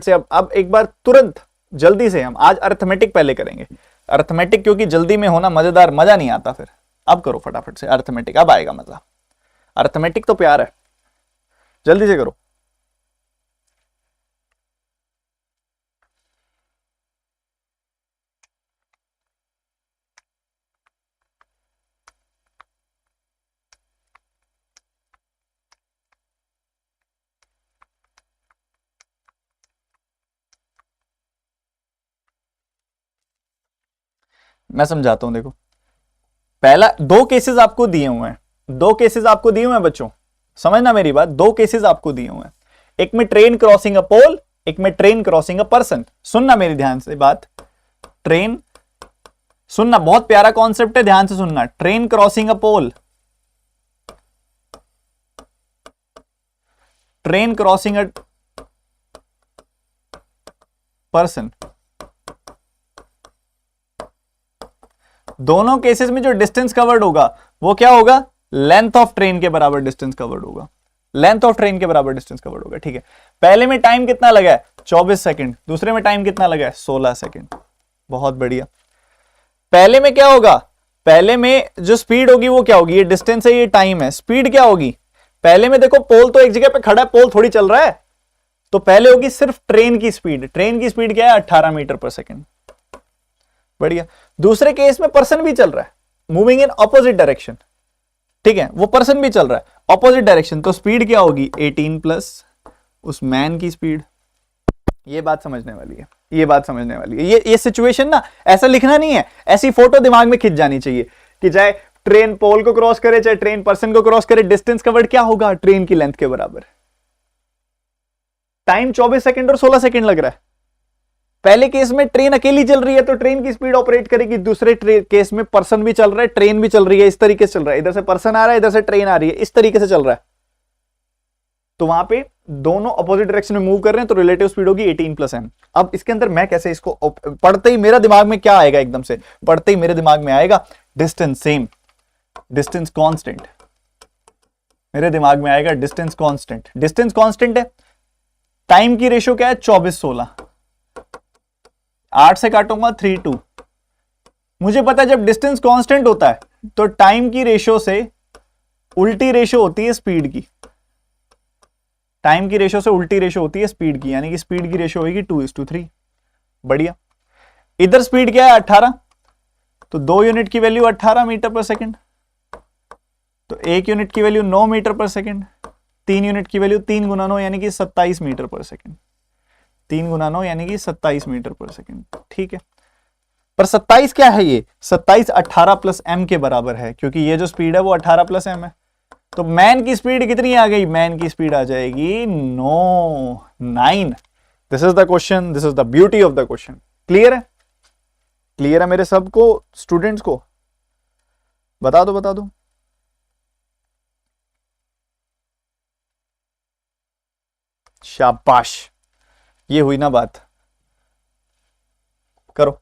से अब एक बार तुरंत जल्दी से हम आज अर्थमेटिक पहले करेंगे। अर्थमेटिक क्योंकि जल्दी में होना मजेदार, मजा नहीं आता फिर। अब करो फटाफट से अर्थमेटिक, अब आएगा मजा। अर्थमेटिक तो प्यार है, जल्दी से करो। मैं समझाता हूं, देखो। पहला, दो केसेस आपको दिए हुए हैं, दो केसेस आपको दिए हुए हैं बच्चों, समझना मेरी बात। दो केसेस आपको दिए हुए हैं, एक में ट्रेन क्रॉसिंग अ पोल, एक में ट्रेन क्रॉसिंग अ पर्सन। सुनना मेरी ध्यान से बात, ट्रेन, सुनना, बहुत प्यारा कॉन्सेप्ट है, ध्यान से सुनना। Train crossing a pole, train crossing a person. दोनों केसेस में जो डिस्टेंस कवर्ड होगा वो क्या होगा? लेंथ ऑफ ट्रेन के बराबर डिस्टेंस कवर्ड होगा, लेंथ ऑफ ट्रेन के बराबर डिस्टेंस कवर्ड होगा। ठीक है, पहले में टाइम कितना लगा है? 24 सेकंड। दूसरे में टाइम कितना लगा है? 16 सेकंड। बहुत बढ़िया। पहले में क्या होगा? पहले में जो स्पीड होगी वो क्या होगी? ये डिस्टेंस है, ये टाइम है, स्पीड क्या होगी? पहले में देखो पोल तो एक जगह पे खड़ा है, पोल थोड़ी चल रहा है, तो पहले होगी सिर्फ ट्रेन की स्पीड। ट्रेन की स्पीड क्या है? 18 मीटर पर सेकंड। बढ़िया। दूसरे केस में पर्सन भी चल रहा है, मूविंग इन ऑपोजिट डायरेक्शन। ठीक है, वो पर्सन भी चल रहा है ऑपोजिट डायरेक्शन, तो स्पीड क्या होगी? 18 प्लस उस मैन की स्पीड। ये बात समझने वाली है, ये बात समझने वाली है। ये सिचुएशन ना ऐसा लिखना नहीं है, ऐसी फोटो दिमाग में खिंच जानी चाहिए कि चाहे ट्रेन पोल को क्रॉस करे, चाहे ट्रेन पर्सन को क्रॉस करे, डिस्टेंस कवर्ड क्या होगा? ट्रेन की लेंथ के बराबर। टाइम 24 सेकंड और 16 सेकंड लग रहा है। पहले केस में ट्रेन अकेली चल रही है तो ट्रेन की स्पीड ऑपरेट करेगी, दूसरे केस में पर्सन भी चल रहा है, ट्रेन भी चल रही है, इस तरीके से चल रहा है, इधर से पर्सन आ रहा है, इधर से ट्रेन आ रही है, इस तरीके से चल रहा है। तो वहां पे दोनों अपोजिट डायरेक्शन में मूव कर रहे हैं, तो रिलेटिव स्पीड होगी 18 प्लस एम। अब इसके अंदर मैं कैसे इसको पढ़ते ही मेरा दिमाग में क्या आएगा? एकदम से पढ़ते ही मेरे दिमाग में आएगा डिस्टेंस सेम, डिस्टेंस कांस्टेंट। मेरे दिमाग में आएगा डिस्टेंस कांस्टेंट। डिस्टेंस कांस्टेंट है, टाइम की रेशियो क्या है? 24/16। 8 से काटूंगा 3/2। मुझे पता है जब डिस्टेंस कांस्टेंट होता है तो टाइम की रेशियो से उल्टी रेशियो होती है स्पीड की। टाइम की रेशियो से उल्टी रेशियो होती है स्पीड की, यानी कि स्पीड की रेशियो होगी 2:3। बढ़िया। इधर स्पीड क्या है? 18, तो 2 यूनिट की वैल्यू 18 मीटर पर सेकंड, तो 1 यूनिट की वैल्यू 9 मीटर पर सेकंड, 3 यूनिट की वैल्यू 3 गुना 9 यानी कि 27 मीटर पर सेकंड। 3 गुना 9 यानी कि 27 मीटर पर सेकंड। ठीक है, पर 27 क्या है? ये 27 18 प्लस एम के बराबर है, क्योंकि ये जो स्पीड है वो 18 प्लस एम है। तो मैन की स्पीड कितनी आ गई? मैन की स्पीड आ जाएगी 9। This is the question, this is the beauty of the question. Clear है? क्लियर है मेरे सबको स्टूडेंट्स को? बता दो, बता दो। शाबाश, ये हुई ना बात। करो।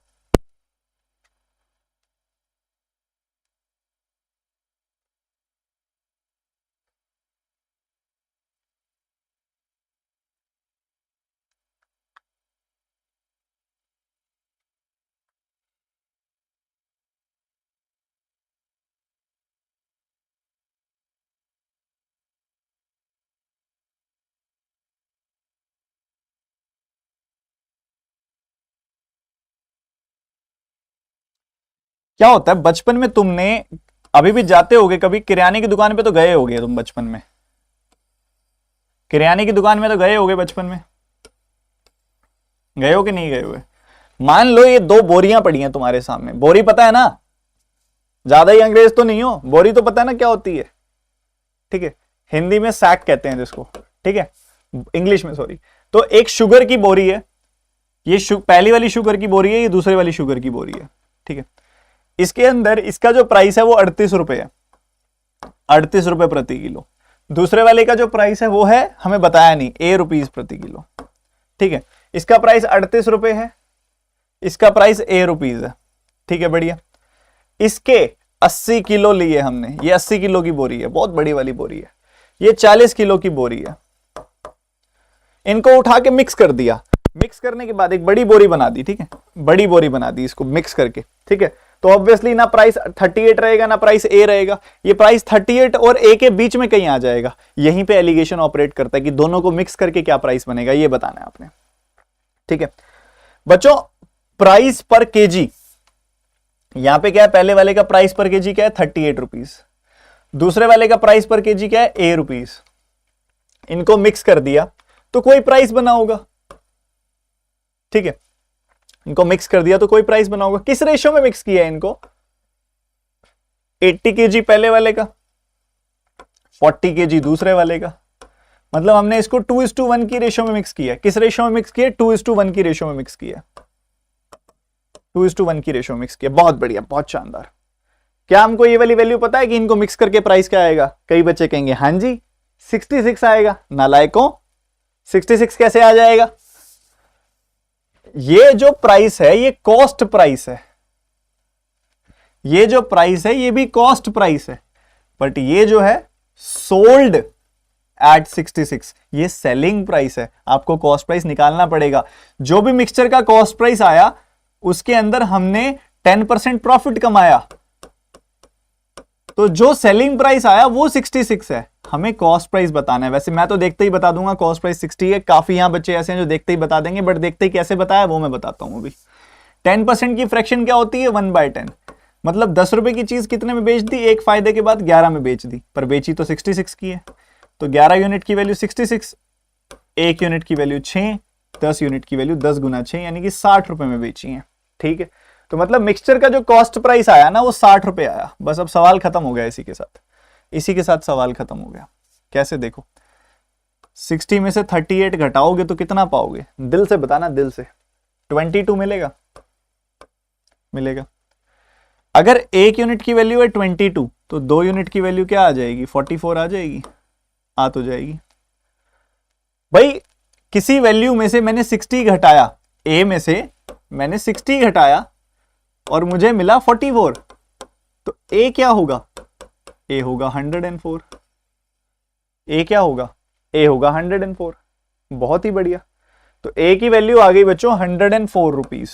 क्या होता है बचपन में तुमने, अभी भी जाते होगे कभी किराने की दुकान पे तो गए होगे तुम बचपन में, किराने की दुकान में तो गए होगे बचपन में, गए हो कि नहीं गए हुए? मान लो ये दो बोरियां पड़ी हैं तुम्हारे सामने, बोरी पता है ना, ज्यादा ही अंग्रेज तो नहीं हो, बोरी तो पता है ना क्या होती है, ठीक है, हिंदी में सैक कहते हैं जिसको, ठीक है, इंग्लिश में सॉरी। तो एक शुगर की बोरी है, ये पहली वाली शुगर की बोरी है, ये दूसरी वाली शुगर की बोरी है, ठीक है। इसके अंदर इसका जो प्राइस है वो 38 रुपए है, 38 रुपए प्रति किलो। दूसरे वाले का जो प्राइस है वो है, हमें बताया नहीं, ₹A प्रति किलो, ठीक है। इसका प्राइस 38 रुपए है, इसका प्राइस ₹A है, ठीक है, बढ़िया। इसके 80 किलो लिए हमने, ये 80 किलो की बोरी है, बहुत बड़ी वाली बोरी है, ये 40 किलो की बोरी है। इनको उठा के मिक्स कर दिया, मिक्स करने के बाद एक बड़ी बोरी बना दी, ठीक है, बड़ी बोरी बना दी इसको मिक्स करके, ठीक है। तो ऑब्वियसली ना प्राइस 38 रहेगा ना प्राइस A रहेगा, ये प्राइस 38 और A के बीच में कहीं आ जाएगा। यहीं पे एलिगेशन ऑपरेट करता है कि दोनों को मिक्स करके क्या प्राइस बनेगा, ये बताना है आपने, ठीक है बच्चों। प्राइस पर केजी, यहां पे क्या है, पहले वाले का प्राइस पर केजी क्या है, 38 रुपीज, दूसरे वाले का प्राइस पर केजी क्या है, ₹A। इनको मिक्स कर दिया तो कोई प्राइस बना होगा, ठीक है, इनको मिक्स कर दिया तो कोई प्राइस बना होगा। किस रेशियो में मिक्स किया है इनको, 80 केजी पहले वाले का, 40 केजी दूसरे वाले का, मतलब हमने इसको 2:1 की रेशियो में मिक्स किया। किस रेशियो में मिक्स किया, 2:1 की रेशियो में मिक्स किया, 2:1 की रेशियो में मिक्स किया। बहुत बढ़िया, बहुत शानदार। क्या हमको ये वाली वैल्यू पता है कि इनको मिक्स करके प्राइस क्या आएगा? कई बच्चे कहेंगे हां जी 66 आएगा। नालायकों, 66 कैसे आ जाएगा? ये जो प्राइस है ये कॉस्ट प्राइस है, ये जो प्राइस है ये भी कॉस्ट प्राइस है, बट ये जो है सोल्ड एट 66, ये सेलिंग प्राइस है। आपको कॉस्ट प्राइस निकालना पड़ेगा। जो भी मिक्सचर का कॉस्ट प्राइस आया उसके अंदर हमने 10% प्रॉफिट कमाया, तो जो सेलिंग प्राइस आया वो 66 है। हमें कॉस्ट प्राइस बताना है। वैसे मैं तो देखते ही बता दूंगा कॉस्ट प्राइस 60 है। काफी यहां बच्चे ऐसे हैं जो देखते ही बता देंगे, बट देखते ही कैसे बताया वो मैं बताता हूं अभी। 10% की फ्रैक्शन क्या होती है? 1/10। मतलब 10 रुपए की चीज कितने में बेच दी? एक फायदे के बाद 11 में बेच दी, पर बेची तो 66 की है। तो 11 यूनिट की वैल्यू 66, 1 यूनिट की वैल्यू 6, 10 यूनिट की वैल्यू 10 गुना 6 यानी कि 60 रुपए में बेची है। ठीक है, तो मतलब मिक्सचर का जो कॉस्ट प्राइस आया ना वो 60 रुपए आया। बस अब सवाल खत्म हो गया इसी के साथ, इसी के साथ सवाल खत्म हो गया। कैसे? देखो 60 में से 38 घटाओगे तो कितना पाओगे? दिल से बताना, दिल से। 22 मिलेगा, मिलेगा। अगर 1 यूनिट की वैल्यू है 22 तो 2 यूनिट की वैल्यू क्या आ जाएगी? 44 आ जाएगी, आ तो जाएगी। भाई किसी वैल्यू में से मैंने 60 घटाया, ए में से मैंने 60 घटाया और मुझे मिला 44, तो ए क्या होगा? ए होगा 104। ए क्या होगा? ए होगा 104। बहुत ही बढ़िया। तो ए की वैल्यू आ गई बच्चों 104 रुपीज।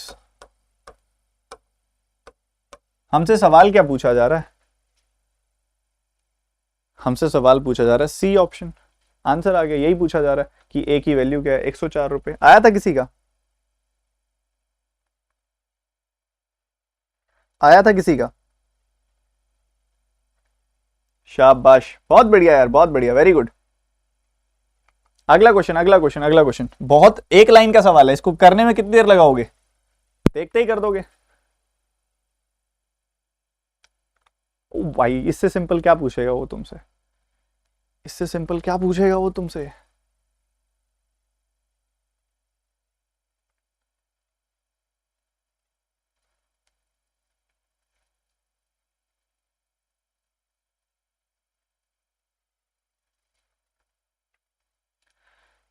हमसे सवाल क्या पूछा जा रहा है? हमसे सवाल पूछा जा रहा है सी ऑप्शन। आंसर आ गया, यही पूछा जा रहा है कि ए की वैल्यू क्या है? 104 रुपए। आया था किसी का? आया था किसी का? शाबाश, बहुत बढ़िया यार, बहुत बढ़िया, वेरी गुड। अगला क्वेश्चन, अगला क्वेश्चन, अगला क्वेश्चन। बहुत एक लाइन का सवाल है, इसको करने में कितनी देर लगाओगे? देखते ही कर दोगे? ओ भाई, इससे सिंपल क्या पूछेगा वो तुमसे? इससे सिंपल क्या पूछेगा वो तुमसे?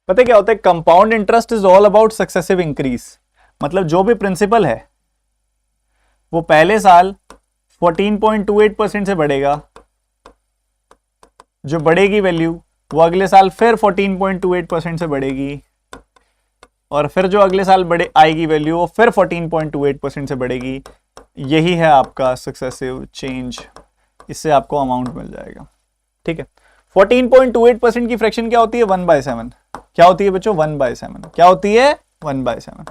पता है क्या होता है? Compound interest is all about successive increase. मतलब जो भी प्रिंसिपल है वो पहले साल 14.28% से बढ़ेगा, जो बढ़ेगी वैल्यू वो अगले साल फिर 14.28% से बढ़ेगी, और फिर जो अगले साल बढ़े आएगी वैल्यू वो फिर 14.28% से बढ़ेगी। यही है आपका सक्सेसिव चेंज। इससे आपको अमाउंट मिल जाएगा। ठीक है, 14.28% की फ्रैक्शन क्या होती है? 1/7। क्या होती है बच्चों? 1/7। क्या होती है? 1/7।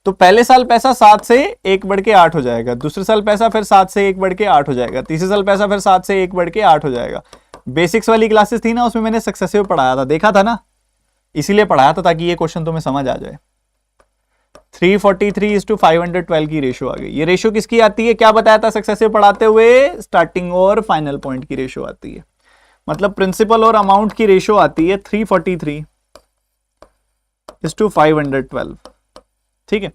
तो पहले साल पैसा 7 से 1 बढ़ के 8 हो जाएगा, दूसरे साल पैसा फिर 7 से 1 बढ़ के 8 हो जाएगा, तीसरे साल पैसा फिर 7 से 1 बढ़ के 8 हो जाएगा। बेसिक्स वाली क्लासेस थी ना, उसमें मैंने सक्सेसिव पढ़ाया था, देखा था ना, इसीलिए पढ़ाया था ताकि ये क्वेश्चन तुम्हें समझ आ जाए। 343:512 की रेशो आ गई। ये रेशो किसकी आती है, क्या बताया था सक्सेसिव पढ़ाते हुए, स्टार्टिंग और फाइनल पॉइंट की रेशो आती है, मतलब प्रिंसिपल और अमाउंट की रेशो आती है 343:512। ठीक है,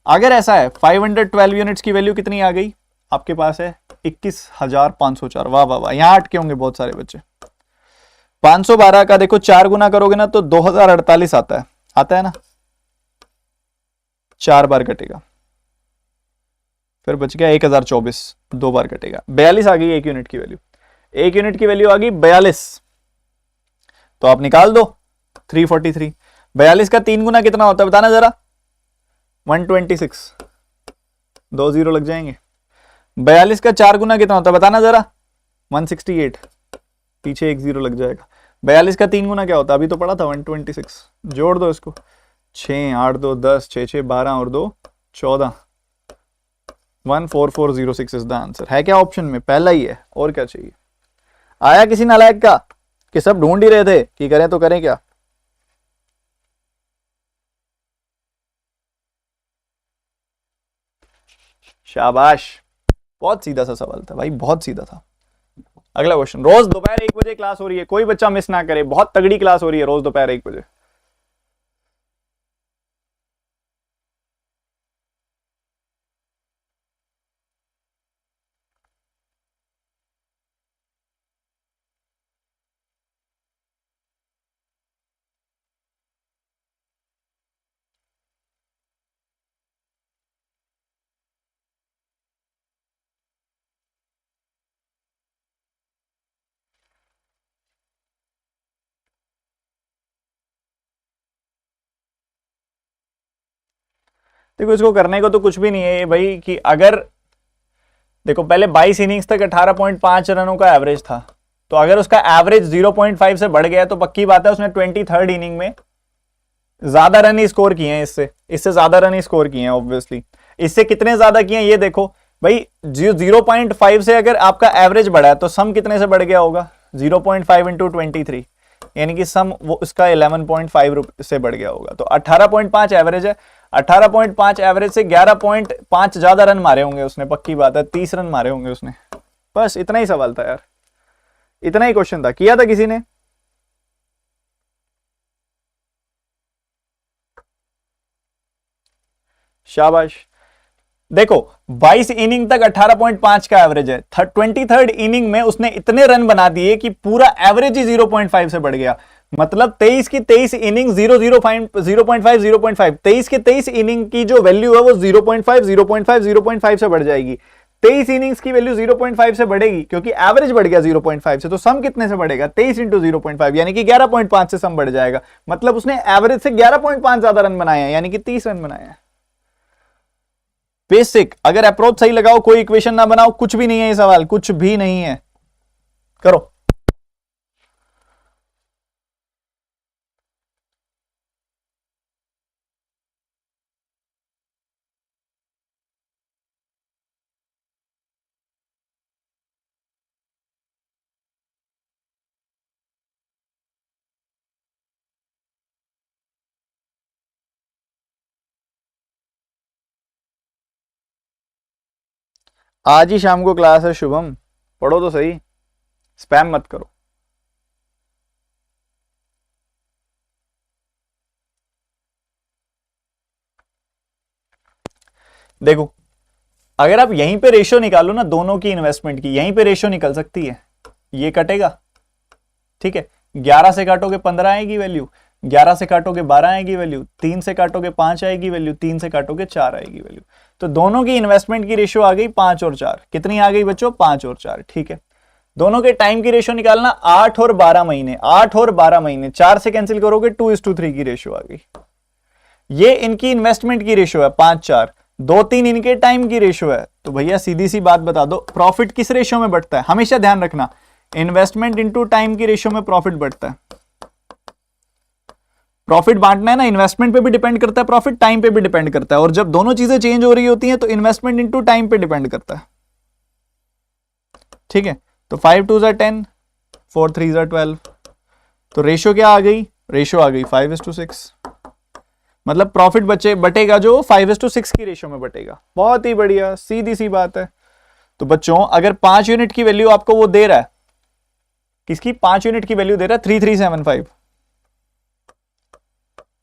अगर ऐसा है 512 यूनिट्स की वैल्यू कितनी आ गई आपके पास है 21,504। वाह वाह वाह, यहां अटके होंगे बहुत सारे बच्चे। 512 का देखो 4 गुना करोगे ना तो 2048 आता है ना, 4 बार कटेगा, फिर बच गया 1024, 2 बार कटेगा, 42 आ गई एक यूनिट की वैल्यू। एक यूनिट की वैल्यू आ गई 42, तो आप निकाल दो 343। 42 का 3 गुना कितना होता है बताना जरा, 126, 2 जीरो लग जाएंगे। 42 का 4 गुना कितना होता है बताना जरा, 168, पीछे 1 जीरो लग जाएगा। 42 का 3 गुना क्या होता है, अभी तो पढ़ा था 126, जोड़ दो इसको, 6 8 2 10, 6 6 12 और 2 14, 14406 इज द आंसर। है क्या ऑप्शन में, पहला ही है, और क्या चाहिए। आया किसी नालायक का कि सब ढूंढ ही रहे थे कि करें तो करें क्या। शाबाश, बहुत सीधा सा सवाल था भाई, बहुत सीधा था। अगला क्वेश्चन, रोज दोपहर 1 बजे क्लास हो रही है, कोई बच्चा मिस ना करे, बहुत तगड़ी क्लास हो रही है रोज दोपहर 1 बजे। देखो इसको करने को तो कुछ भी नहीं है भाई, कि अगर देखो पहले 22 इनिंग्स तक 18.5 रनों का एवरेज था, तो अगर उसका एवरेज 0.5 से बढ़ गया तो पक्की बात है उसने 23rd इनिंग में ज्यादा रन ही स्कोर किए हैं, इससे ज्यादा रन ही स्कोर किए हैं ऑब्वियसली। इससे कितने ज्यादा किए हैं ये देखो भाई, 0.5 से अगर आपका एवरेज बढ़ा है तो सम कितने से बढ़ गया होगा, 0.5 इंटू 23, यानी कि सम वो उसका 11.5 से बढ़ गया होगा। तो 18.5 एवरेज है, 18.5 एवरेज से 11.5 ज्यादा रन मारे होंगे उसने, पक्की बात है 30 रन मारे होंगे उसने। बस इतना ही सवाल था यार, इतना ही क्वेश्चन था, किया था किसी ने। शाबाश। देखो 22 इनिंग तक 18.5 का एवरेज है, 23rd इनिंग में उसने इतने रन बना दिए कि पूरा एवरेज ही 0.5 से बढ़ गया। मतलब 23 की 23 इनिंग 0.5 23 के 23 इनिंग की जो वैल्यू है वो 0.5 से बढ़ जाएगी। 23 इनिंग्स की वैल्यू 0.5 से बढ़ेगी क्योंकि एवरेज बढ़ गया 0.5 से, तो सम कितने से बढ़ेगा, 23 इंटू 0.5 यानी कि 11.5 से सम बढ़ जाएगा। मतलब उसने एवरेज से 11.5 ज्यादा रन बनाए हैं, यानी कि 30 रन बनाए हैं। बेसिक, अगर अप्रोच सही लगाओ, कोई इक्वेशन ना बनाओ, कुछ भी नहीं है ये सवाल, कुछ भी नहीं है। करो। आज ही शाम को क्लास है शुभम, पढ़ो तो सही, स्पैम मत करो। देखो अगर आप यहीं पे रेशियो निकालो ना दोनों की इन्वेस्टमेंट की, यहीं पे रेशियो निकल सकती है, ये कटेगा, ठीक है, 11 से काटोगे 15 आएगी वैल्यू, 11 से काटोगे 12 आएगी वैल्यू, 3 से काटोगे 5 आएगी वैल्यू, 3 से काटोगे 4 आएगी वैल्यू। तो दोनों की इन्वेस्टमेंट की रेशियो आ गई 5 और 4, कितनी आ गई बच्चों, 5 और 4, ठीक है। दोनों के टाइम की रेशियो निकालना 8 और 12 महीने, 8 और 12 महीने, 4 से कैंसिल करोगे 2:3 की रेशियो आ गई। ये इनकी इन्वेस्टमेंट की रेशियो है 5-4, 2-3 इनके टाइम की रेशियो है। तो भैया सीधी सी बात बता दो, प्रॉफिट किस रेशियो में बढ़ता है, हमेशा ध्यान रखना, इन्वेस्टमेंट इनटू टाइम की रेशियो में प्रॉफिट बढ़ता है। प्रॉफिट बांटना है ना, इन्वेस्टमेंट पे भी डिपेंड करता है, प्रॉफिट टाइम पे भी डिपेंड करता है, और जब दोनों चीजें चेंज हो रही होती हैं तो इन्वेस्टमेंट इनटू टाइम पे डिपेंड करता है। ठीक है, तो 5 2 10, 4 3 12, तो रेशियो क्या आ गई, रेशियो आ गई 5:6, मतलब प्रॉफिट बटेगा जो 5:6 की रेशियो में बटेगा। बहुत ही बढ़िया, सीधी सी बात है। तो बच्चों अगर 5 यूनिट की वैल्यू आपको वो दे रहा है, किसकी 5 यूनिट की वैल्यू दे रहा है 3375,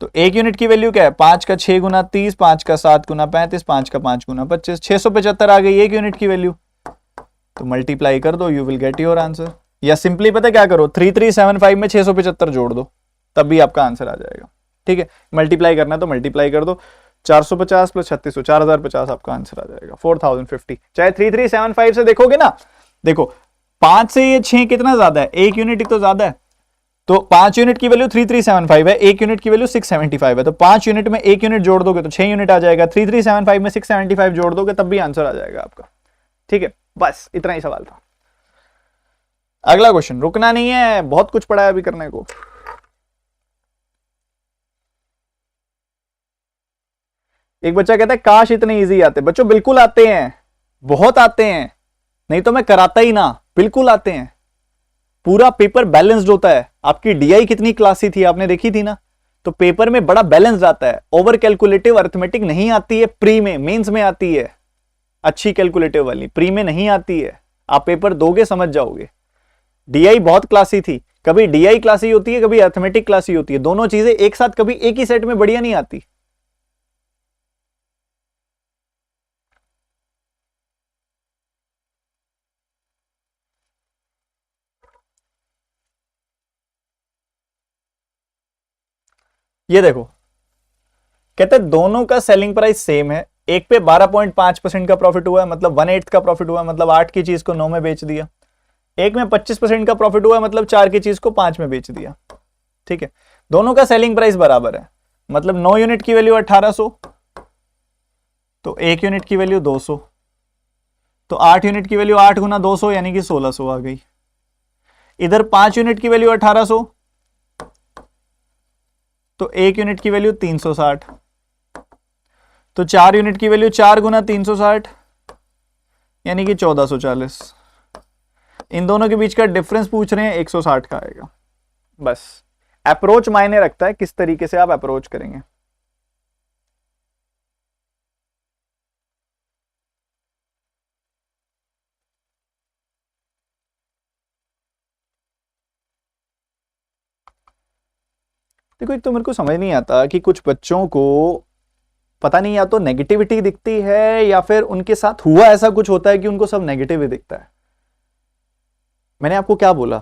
तो 1 यूनिट की वैल्यू क्या है 5 का 6 गुना 30, 5 का 7 गुना 35, 5 का 5 गुना 25, 675 आ गई 1 यूनिट की वैल्यू। तो मल्टीप्लाई कर दो, you will get your answer. या सिंपली पता क्या करो, 3375 में 675 जोड़ दो, तब भी आपका आंसर आ जाएगा। ठीक है, मल्टीप्लाई करना है तो मल्टीप्लाई कर दो, 450 प्लस 3600, 4050 आपका आंसर आ जाएगा, 4050। चाहे 3375 से देखोगे ना, देखो 5 से ये 6 कितना ज्यादा है, 1 यूनिट ही तो ज्यादा है, तो 5 यूनिट की वैल्यू 3375 है, 1 यूनिट की वैल्यू 675 है, तो 5 यूनिट में 1 यूनिट जोड़ दोगे तो 6 यूनिट आ जाएगा, 3375 में 675 जोड़ दोगे तब भी आंसर आ जाएगा आपका। ठीक है, बस इतना ही सवाल था। अगला क्वेश्चन, रुकना नहीं है, बहुत कुछ पड़ा है अभी करने को। एक बच्चा कहता है काश इतने इजी आते। बच्चों बिल्कुल आते हैं, बहुत आते हैं, नहीं तो मैं कराता ही ना, बिल्कुल आते हैं। पूरा पेपर बैलेंस्ड होता है। आपकी डीआई कितनी क्लासी थी आपने देखी थी ना, तो पेपर में बड़ा बैलेंस आता है। ओवर कैलकुलेटिव अर्थमेटिक नहीं आती है प्री में, मेंस में आती है अच्छी कैलकुलेटिव वाली, प्री में नहीं आती है। आप पेपर दोगे समझ जाओगे। डीआई बहुत क्लासी थी, कभी डीआई क्लासी होती है, कभी अर्थमेटिक क्लासी होती है, दोनों चीजें एक साथ कभी एक ही सेट में बढ़िया नहीं आती। ये देखो, कहते हैं दोनों का सेलिंग प्राइस सेम है, एक पे 12.5% का प्रॉफिट हुआ है, मतलब 1/8 का प्रॉफिट हुआ है, मतलब 8 की चीज को 9 में बेच दिया। एक में 25% का प्रॉफिट हुआ है, मतलब 4 की चीज को 5 में बेच दिया। ठीक है, दोनों का सेलिंग प्राइस बराबर है, मतलब 9 यूनिट की वैल्यू 1800, तो 1 यूनिट की वैल्यू 200, तो 8 यूनिट की वैल्यू 8 गुना 200 यानी कि 1600 आ गई। इधर 5 यूनिट की वैल्यू 1800, तो 1 यूनिट की वैल्यू 360, तो 4 यूनिट की वैल्यू 4 गुना 360 यानी कि 1440। इन दोनों के बीच का डिफरेंस पूछ रहे हैं, 160 का आएगा। बस अप्रोच मायने रखता है, किस तरीके से आप अप्रोच करेंगे। देखो, एक तो मेरे को समझ नहीं आता कि कुछ बच्चों को पता नहीं, या तो नेगेटिविटी दिखती है या फिर उनके साथ हुआ ऐसा कुछ होता है कि उनको सब नेगेटिव ही दिखता है। मैंने आपको क्या बोला,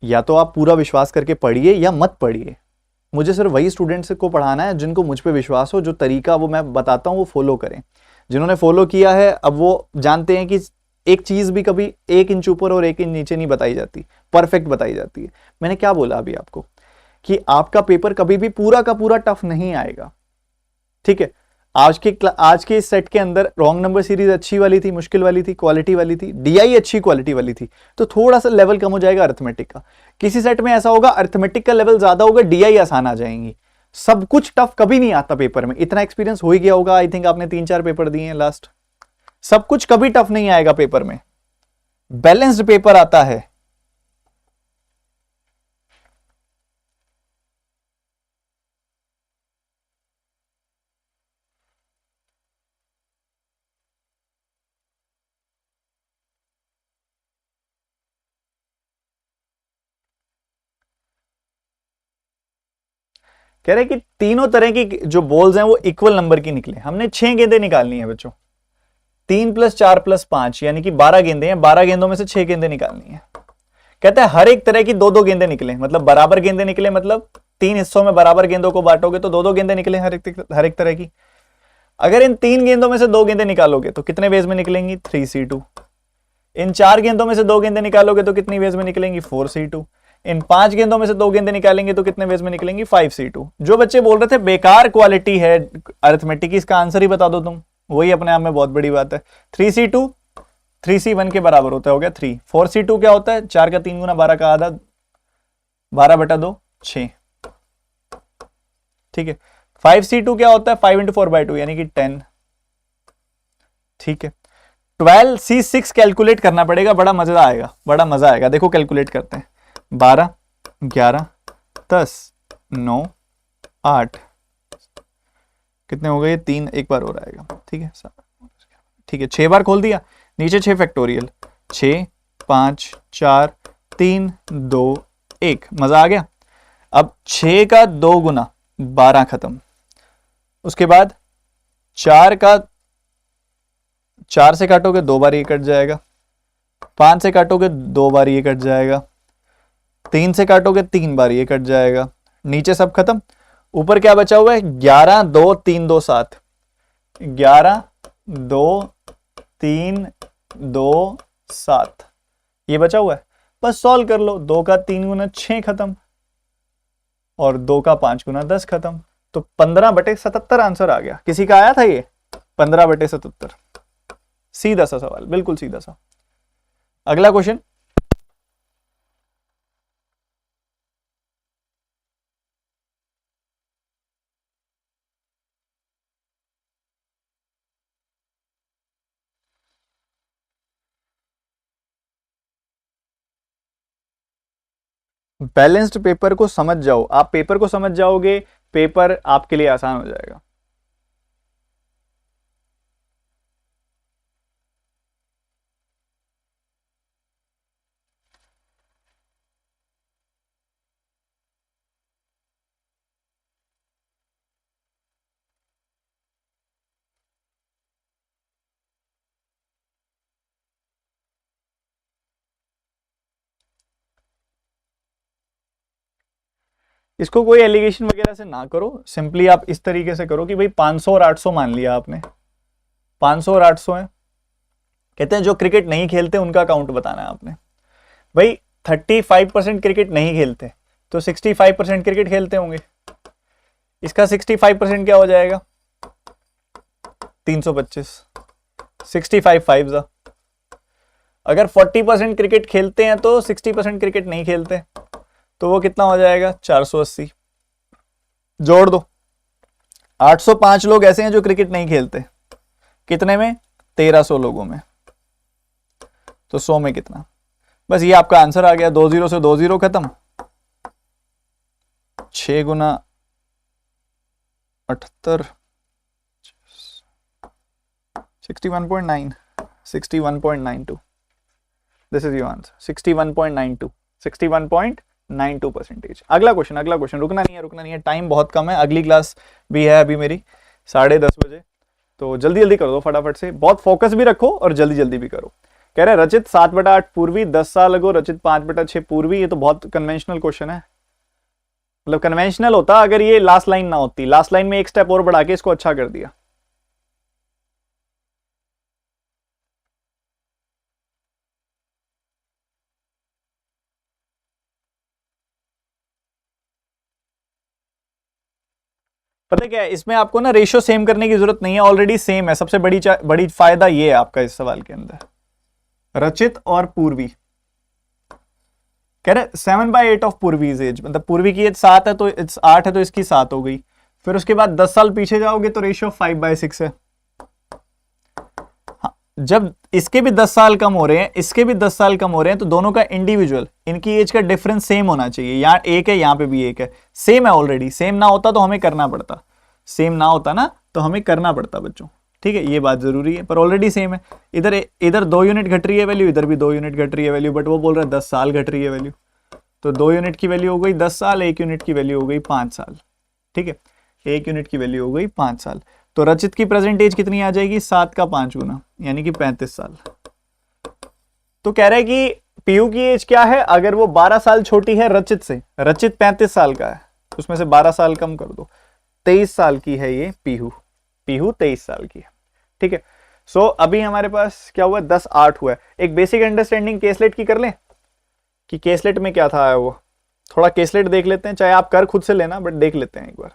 या तो आप पूरा विश्वास करके पढ़िए या मत पढ़िए। मुझे सिर्फ वही स्टूडेंट्स को पढ़ाना है जिनको मुझ पे विश्वास हो, जो तरीका वो मैं बताता हूं वो फॉलो करें। जिन्होंने फॉलो किया है अब वो जानते हैं कि एक चीज भी कभी 1 इंच ऊपर और 1 इंच नीचे नहीं बताई जाती, परफेक्ट बताई जाती है। मैंने क्या बोला अभी आपको कि आपका पेपर कभी भी पूरा का पूरा टफ नहीं आएगा। ठीक है, आज के इस सेट के अंदर रॉन्ग नंबर सीरीज अच्छी वाली थी, मुश्किल वाली थी, क्वालिटी वाली थी, डीआई अच्छी क्वालिटी वाली थी, तो थोड़ा सा लेवल कम हो जाएगा अर्थमेटिक का। किसी सेट में ऐसा होगा अर्थमेटिक का लेवल ज्यादा होगा, डीआई आसान आ जाएंगी। सब कुछ टफ कभी नहीं आता पेपर में, इतना एक्सपीरियंस हो ही गया होगा। आई थिंक आपने 3-4 पेपर दिए हैं लास्ट। सब कुछ कभी टफ नहीं आएगा पेपर में, बैलेंस्ड पेपर आता है। कह रहे कि तीनों तरह की जो बॉल्स हैं वो इक्वल नंबर की निकले। हमने 6 गेंदें निकालनी है बच्चों, 3 + 4 + 5 यानी कि 12 गेंदें हैं। 12 गेंदों में से 6 गेंदें निकालनी है। कहता है हर एक तरह की 2-2 गेंदें निकले, मतलब बराबर गेंदें निकले, मतलब 3 हिस्सों में बराबर गेंदों को बांटोगे तो 2-2 गेंदें निकले हर एक तरह की। अगर इन 3 गेंदों में से 2 गेंदें निकालोगे तो कितने वेज में निकलेंगी, 3C2। इन 4 गेंदों में से 2 गेंदें निकालोगे तो कितनी वेज में निकलेंगी, 4C2। इन 5 गेंदों में से 2 गेंदें निकालेंगे तो कितने वेज में निकलेंगी, 5C2। जो बच्चे बोल रहे थे बेकार क्वालिटी है अर्थमेटिक की, इसका आंसर ही बता दो तुम, वही अपने आप में बहुत बड़ी बात है। 3C2 3C1 के बराबर होता है, हो गया 3। 4C2 क्या होता है, 4 का 3 गुना 12 का आधा, 12/2 6। ठीक है। 5C2 क्या होता है, 5 × 4/2 यानी कि 10, ठीक है। 12C6 कैलकुलेट करना पड़ेगा, बड़ा मजा आएगा, बड़ा मजा आएगा। देखो कैलकुलेट करते हैं, 12, 11, 10, 9, 8, कितने हो गए, 3, एक बार और आएगा, ठीक है, ठीक है। 6 बार खोल दिया, नीचे 6 फैक्टोरियल, 6, 5, 4, 3, 2, 1, मजा आ गया। अब 6 का 2 गुना 12 खत्म, उसके बाद 4 का 4 से काटोगे 2 बार ये कट जाएगा, 5 से काटोगे 2 बार ये कट जाएगा, 3 से काटोगे 3 बार ये कट जाएगा, नीचे सब खत्म। ऊपर क्या बचा हुआ है, 11, 2, 3, 2, 7, 11, 2, 3, 2, 7, ये बचा हुआ है। बस सॉल्व कर लो, 2 का 3 गुना 6 खत्म, और 2 का 5 गुना 10 खत्म। तो 15/77 आंसर आ गया। किसी का आया था ये 15/77? सीधा सा सवाल, बिल्कुल सीधा सा। अगला क्वेश्चन, बैलेंस्ड पेपर को समझ जाओ। आप पेपर को समझ जाओगे, पेपर आपके लिए आसान हो जाएगा। इसको कोई एलिगेशन वगैरह से ना करो, सिंपली आप इस तरीके से करो कि भाई 500 और 800 मान लिया आपने, 500 और 800 है। कहते हैं जो क्रिकेट नहीं खेलते उनका काउंट बताना है आपने। भाई 35% क्रिकेट नहीं खेलते, तो 65% क्रिकेट खेलते होंगे। इसका 65% क्या हो जाएगा, 325, 65 5 जा। अगर 40% क्रिकेट खेलते हैं तो 60% क्रिकेट नहीं खेलते, तो वो कितना हो जाएगा, 480। जोड़ दो, 805 लोग ऐसे हैं जो क्रिकेट नहीं खेलते, कितने में, 1300 लोगों में, तो 100 में कितना। बस ये आपका आंसर आ गया। 2 0 से 2 0 खत्म, 6 गुना 78, 61.9, 61.92, दिस इज योर आंसर, 61.92, 61.92%। अगला क्वेश्चन, अगला क्वेश्चन, रुकना नहीं है, रुकना नहीं है, टाइम बहुत कम है, अगली क्लास भी है अभी मेरी 10:30 बजे, तो जल्दी जल्दी कर दो फटाफट से, बहुत फोकस भी रखो और जल्दी जल्दी भी करो। कह रहे रचित 7/8 पूर्वी 10 साल अगो, रचित 5/6 पूर्वी। ये तो बहुत कन्वेंशनल क्वेश्चन है, मतलब कन्वेंशनल होता अगर ये लास्ट लाइन ना होती, लास्ट लाइन में एक स्टेप और बढ़ा के इसको अच्छा कर दिया। पता क्या है, इसमें आपको ना रेशियो सेम करने की जरूरत नहीं है, ऑलरेडी सेम है। सबसे बड़ी फायदा ये है आपका इस सवाल के अंदर, रचित और पूर्वी। कह रहे 7/8 ऑफ पूर्वीज एज, मतलब पूर्वी की एज 7 है तो 8 है तो इसकी 7 हो गई। फिर उसके बाद 10 साल पीछे जाओगे तो रेशियो 5/6 है। हाँ, जब इसके भी 10 साल कम हो रहे हैं, इसके भी 10 साल कम हो रहे हैं, तो दोनों का इंडिविजुअल, इनकी एज का डिफरेंस सेम होना चाहिए। यहाँ 1 है, यहाँ पे भी 1 है, सेम है ऑलरेडी। सेम ना होता तो हमें करना पड़ता, सेम ना होता ना तो हमें करना पड़ता बच्चों, ठीक है, ये बात जरूरी है, पर ऑलरेडी सेम है। इधर 2 यूनिट घट रही है वैल्यू, इधर भी 2 यूनिट घट रही है वैल्यू, बट वो बोल रहा है 10 साल घट रही है वैल्यू। तो 2 यूनिट की वैल्यू हो गई 10 साल, 1 यूनिट की वैल्यू हो गई 5 साल, ठीक है, 1 यूनिट की वैल्यू हो गई 5 साल। तो रचित की प्रेजेंट एज कितनी आ जाएगी, 7 का 5 गुना, यानी कि 35 साल। तो कह रहा है कि पीयू की एज क्या है, अगर वो 12 साल छोटी है रचित से, रचित 35 साल का है, उसमें से 12 साल कम कर दो, 23 साल की है ये पीहू, पीहू 23 साल की है, ठीक है। सो अभी हमारे पास क्या हुआ, 10/8 हुआ है। एक बेसिक अंडरस्टैंडिंग केसलेट की कर लें कि केसलेट में क्या था, वो थोड़ा केसलेट देख लेते हैं, चाहे आप कर खुद से लेना, बट देख लेते हैं एक बार।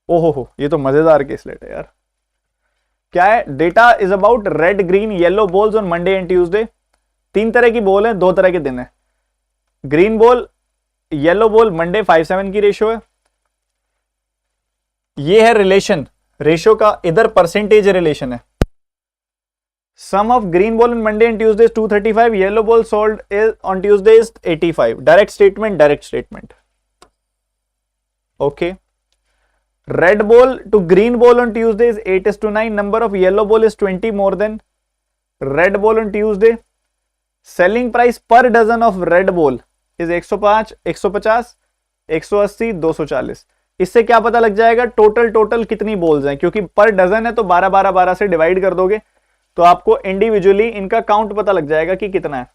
ओहो हो, ये तो मजेदार केसलेट है यार। क्या है, data is about red green yellow balls on Monday and Tuesday. 3 तरह की बॉल है, 2 तरह के दिन है। Green ball yellow ball Monday 5:7 की रेशियो है, ये है रिलेशन, रेशो का इधर परसेंटेज रिलेशन है। Sum of green ball on Monday and Tuesday 235, yellow ball sold on Tuesday 85। Direct statement, direct statement. Okay, red ball to green ball on Tuesday is 8:9, number of yellow ball is 20 more than red ball on Tuesday. Selling price per dozen of red ball is 105, 150, 180, 240। इससे क्या पता लग जाएगा total कितनी balls हैं, क्योंकि पर dozen है तो 12 12 12 से डिवाइड कर दोगे तो आपको इंडिविजुअली इनका काउंट पता लग जाएगा कि कितना है।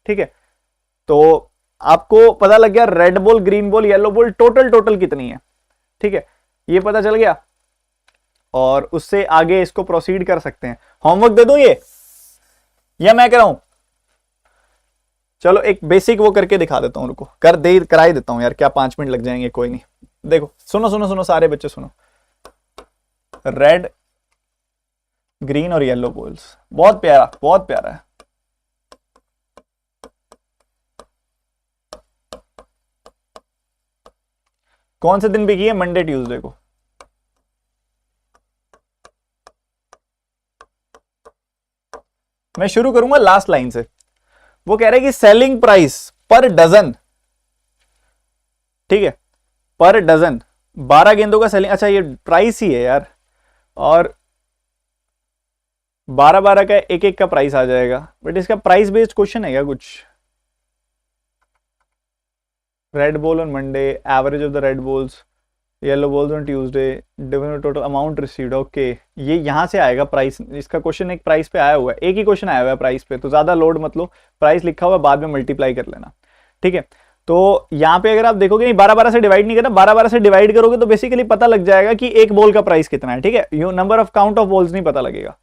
ठीक है, तो आपको पता लग गया red ball, green ball, yellow ball total कितनी है। ठीक है, ये पता चल गया और उससे आगे इसको प्रोसीड कर सकते हैं। होमवर्क दे दूं ये या मैं कह रहा हूं? चलो एक बेसिक वो करके दिखा देता हूं, रुको कराई देता हूं यार, क्या 5 मिनट लग जाएंगे, कोई नहीं। देखो सुनो सारे बच्चे सुनो, रेड, ग्रीन और येलो बॉल्स, बहुत प्यारा है। कौन से दिन बिकी है? मंडे ट्यूसडे को। मैं शुरू करूंगा लास्ट लाइन से। वो कह रहे हैं कि सेलिंग प्राइस पर डजन, ठीक है, पर डजन 12 गेंदों का सेलिंग, अच्छा ये प्राइस ही है यार, और 12 का एक का प्राइस आ जाएगा, बट इसका प्राइस बेस्ड क्वेश्चन है क्या कुछ? Red ball on Monday, average of the red balls, yellow balls on Tuesday, different total amount received. Okay, ये यहां से आएगा प्राइस, इसका क्वेश्चन एक प्राइस पे आया हुआ है, एक ही क्वेश्चन आया हुआ है प्राइस पे, तो ज्यादा लोड मत लो, प्राइस लिखा हुआ है बाद में मल्टीप्लाई कर लेना। ठीक है, तो यहाँ पे अगर आप देखोगे नहीं 12 से डिवाइड नहीं करना, 12 से डिवाइड करोगे तो बेसिकली पता लग जाएगा कि एक बॉल का प्राइस कितना है। ठीक है, you number of count of balls नहीं पता लगेगा।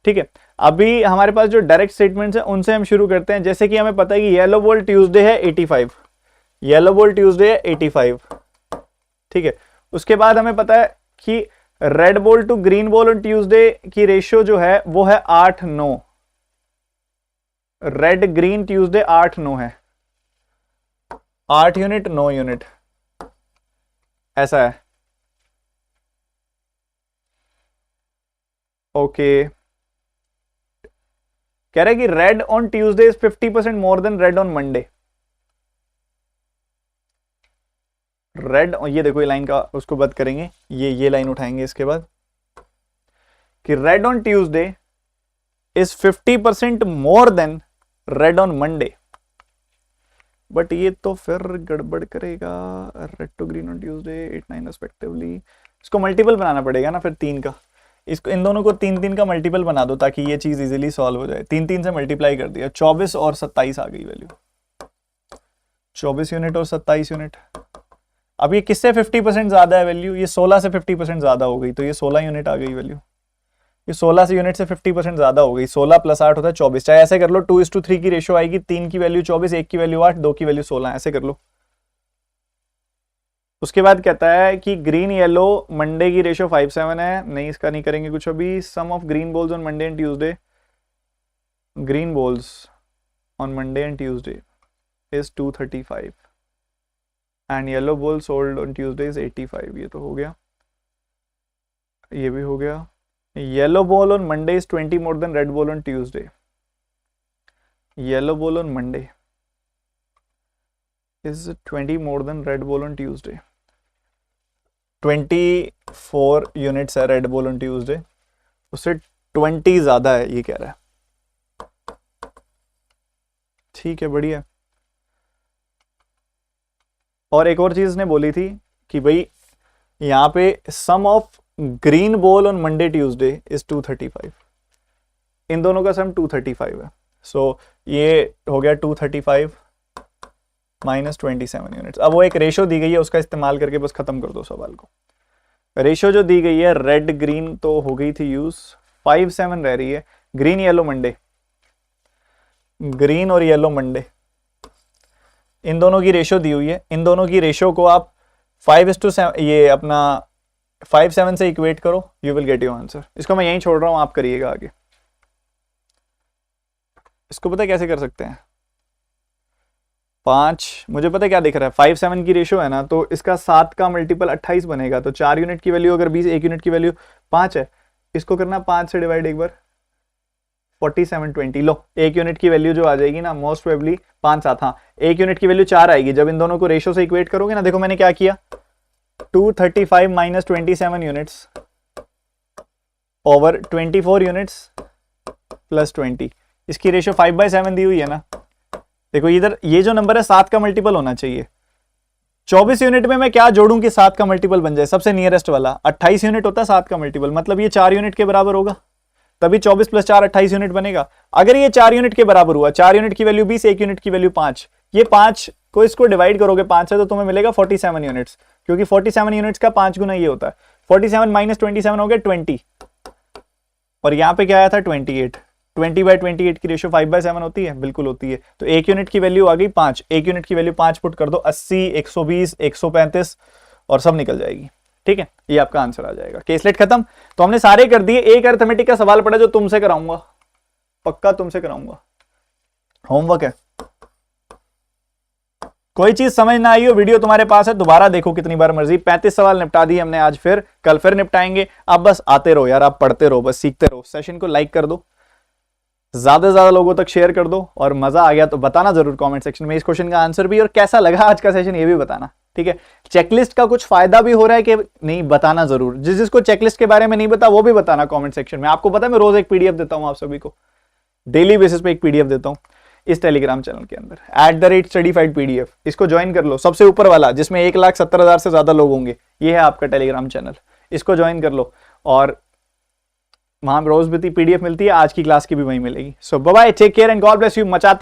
ठीक है, अभी हमारे पास जो डायरेक्ट स्टेटमेंट्स हैं उनसे हम शुरू करते हैं। जैसे कि हमें पता है कि येलो बॉल ट्यूसडे है 85, येलो बॉल ट्यूसडे है 85। ठीक है, उसके बाद हमें पता है कि red ball to green ball on Tuesday की रेशियो जो है वो है 8-9, रेड ग्रीन ट्यूसडे 8-9 है, 8 यूनिट 9 यूनिट ऐसा है। ओके, कह रहे हैं कि red on Tuesday is 50% more than red on Monday. Red, ये देखो ये लाइन का उसको बात करेंगे, ये लाइन उठाएंगे इसके बाद कि red on Tuesday is 50% more than red on Monday, but ये तो फिर गड़बड़ करेगा। Red to green on Tuesday 8-9 respectively, इसको मल्टीपल बनाना पड़ेगा ना फिर 3 का, इसको इन दोनों को 3-3 का मल्टीपल बना दो ताकि ये चीज इजीली सॉल्व हो जाए। 3-3 से मल्टीप्लाई कर दिया, 24 और 27 आ गई वैल्यू, 24 यूनिट और 27 यूनिट। अब ये किससे 50% ज्यादा है वैल्यू? ये 16 से 50% ज्यादा हो गई, तो ये 16 यूनिट आ गई वैल्यू। ये 16 से यूनिट से 50% ज्यादा हो गई, 16 + 8 होता है 24। चाहे ऐसे कर लो, 2:3 की रेशियो आएगी, 3 की वैल्यू 24, 1 की वैल्यू 8, 2 की वैल्यू 16, ऐसे कर लो। उसके बाद कहता है कि ग्रीन येलो मंडे की रेशियो 5-7 है, नहीं इसका नहीं करेंगे कुछ अभी। Sum of green balls on Monday and Tuesday, green balls on Monday and Tuesday is 235 and yellow ball sold on Tuesday is 85। ये तो हो गया, ये भी हो गया। Yellow ball on Monday is 20 more than red ball on Tuesday, yellow ball on Monday is 20 more than red ball on Tuesday. 24 units है red ball on Tuesday, उससे 20 ज्यादा है ये कह रहा है। ठीक है, बढ़िया। और एक और चीज ने बोली थी कि भाई यहाँ पे sum of green ball on Monday Tuesday is 235, इन दोनों का सम 235 है। सो ये हो गया 235 माइनस 27 यूनिट्स। अब वो एक रेशो दी गई है, उसका इस्तेमाल करके बस खत्म कर दो सवाल को। रेशो जो दी गई है रेड ग्रीन तो हो गई थी यूज, 5-7 रह रही है। ग्रीन येलो मंडे, ग्रीन और येलो मंडे, इन दोनों की रेशो दी हुई है। इन दोनों की रेशो को आप 5:7 ये अपना 5-7 से इक्वेट करो, you will get your answer. इसको मैं यहीं छोड़ रहा हूं, आप करिएगा आगे। इसको पता है कैसे कर सकते हैं? 5, मुझे पता है क्या दिख रहा है, 5-7 की रेशो है ना, तो इसका 7 का मल्टीपल 28 बनेगा। तो 4 यूनिट की वैल्यू अगर 20, 1 यूनिट की वैल्यू 5 है, इसको करना 5 से डिवाइड एक बार, 4720। लो 1 यूनिट की वैल्यू जो आ जाएगी ना, मोस्ट प्रोबेबली 5 7, हाँ 1 यूनिट की वैल्यू 4 आएगी। जब इन दोनों को रेशो से इक्वेट करोगे ना, देखो मैंने क्या किया, 235 minus 27 units over 24 units plus 20, इसकी रेशो 5/7 दी हुई है ना। देखो इधर ये जो नंबर है 7 का मल्टीपल होना चाहिए। 24 यूनिट में मैं क्या जोड़ूं कि 7 का मल्टीपल बन जाए, सबसे नियरेस्ट वाला 28 यूनिट होता है 7 का मल्टीपल, मतलब ये 4 यूनिट के बराबर होगा, तभी 24 + 4 28 यूनिट बनेगा। अगर ये 4 यूनिट के बराबर हुआ, 4 यूनिट की वैल्यू 20, 1 यूनिट की वैल्यू 5, ये 5 को इसको डिवाइड करोगे 5 से तो तुम्हें मिलेगा 47 यूनिट्स, क्योंकि 47 यूनिट्स का 5 गुना ये होता है। 47 माइनस 27 हो गया 20, और यहां पे क्या आया था 28। 20/28 की रेशो 5/7 होती है, बिल्कुल होती है। तो 1 यूनिट की वैल्यू आ गई 5, 1 यूनिट की वैल्यू 5 पुट कर दो, 80, 120, 135 और सब निकल जाएगी। ठीक है, ये आपका आंसर आ जाएगा। केसलेट खत्म। तो हमने सारे कर दिए। एक अरिथमेटिक का सवाल पड़ा जो तुमसे कराऊंगा, पक्का तुमसे कराऊंगा, होमवर्क है। कोई चीज समझ ना आई हो, वीडियो तुम्हारे पास है, दोबारा देखो कितनी बार मर्जी। 35 सवाल निपटा दिए हमने आज, फिर कल फिर निपटाएंगे। आप बस आते रहो यार, आप पढ़ते रहो, बस सीखते रहो। सेशन को लाइक कर दो, ज्यादा से ज्यादा लोगों तक शेयर कर दो, और मजा आ गया तो बताना जरूर कमेंट सेक्शन में इस क्वेश्चन का आंसर भी, और कैसा लगा आज का सेशन ये भी बताना। ठीक है, चेकलिस्ट का कुछ फायदा भी हो रहा है कि नहीं, बताना जरूर। जिसको चेकलिस्ट के बारे में नहीं पता वो भी बताना कमेंट सेक्शन में। आपको पता है मैं रोज एक पीडीएफ देता हूं आप सभी को, डेली बेसिस पे एक पीडीएफ देता हूं इस टेलीग्राम चैनल के अंदर, @studyfight PDF। इसको ज्वाइन कर लो, सबसे ऊपर वाला जिसमें 1,70,000 से ज्यादा लोग होंगे, ये है आपका टेलीग्राम चैनल। इसको ज्वाइन कर लो, और वहां रोज भी पीडीएफ मिलती है, आज की क्लास की भी वहीं मिलेगी। So bye bye, take care and God bless you. मचाते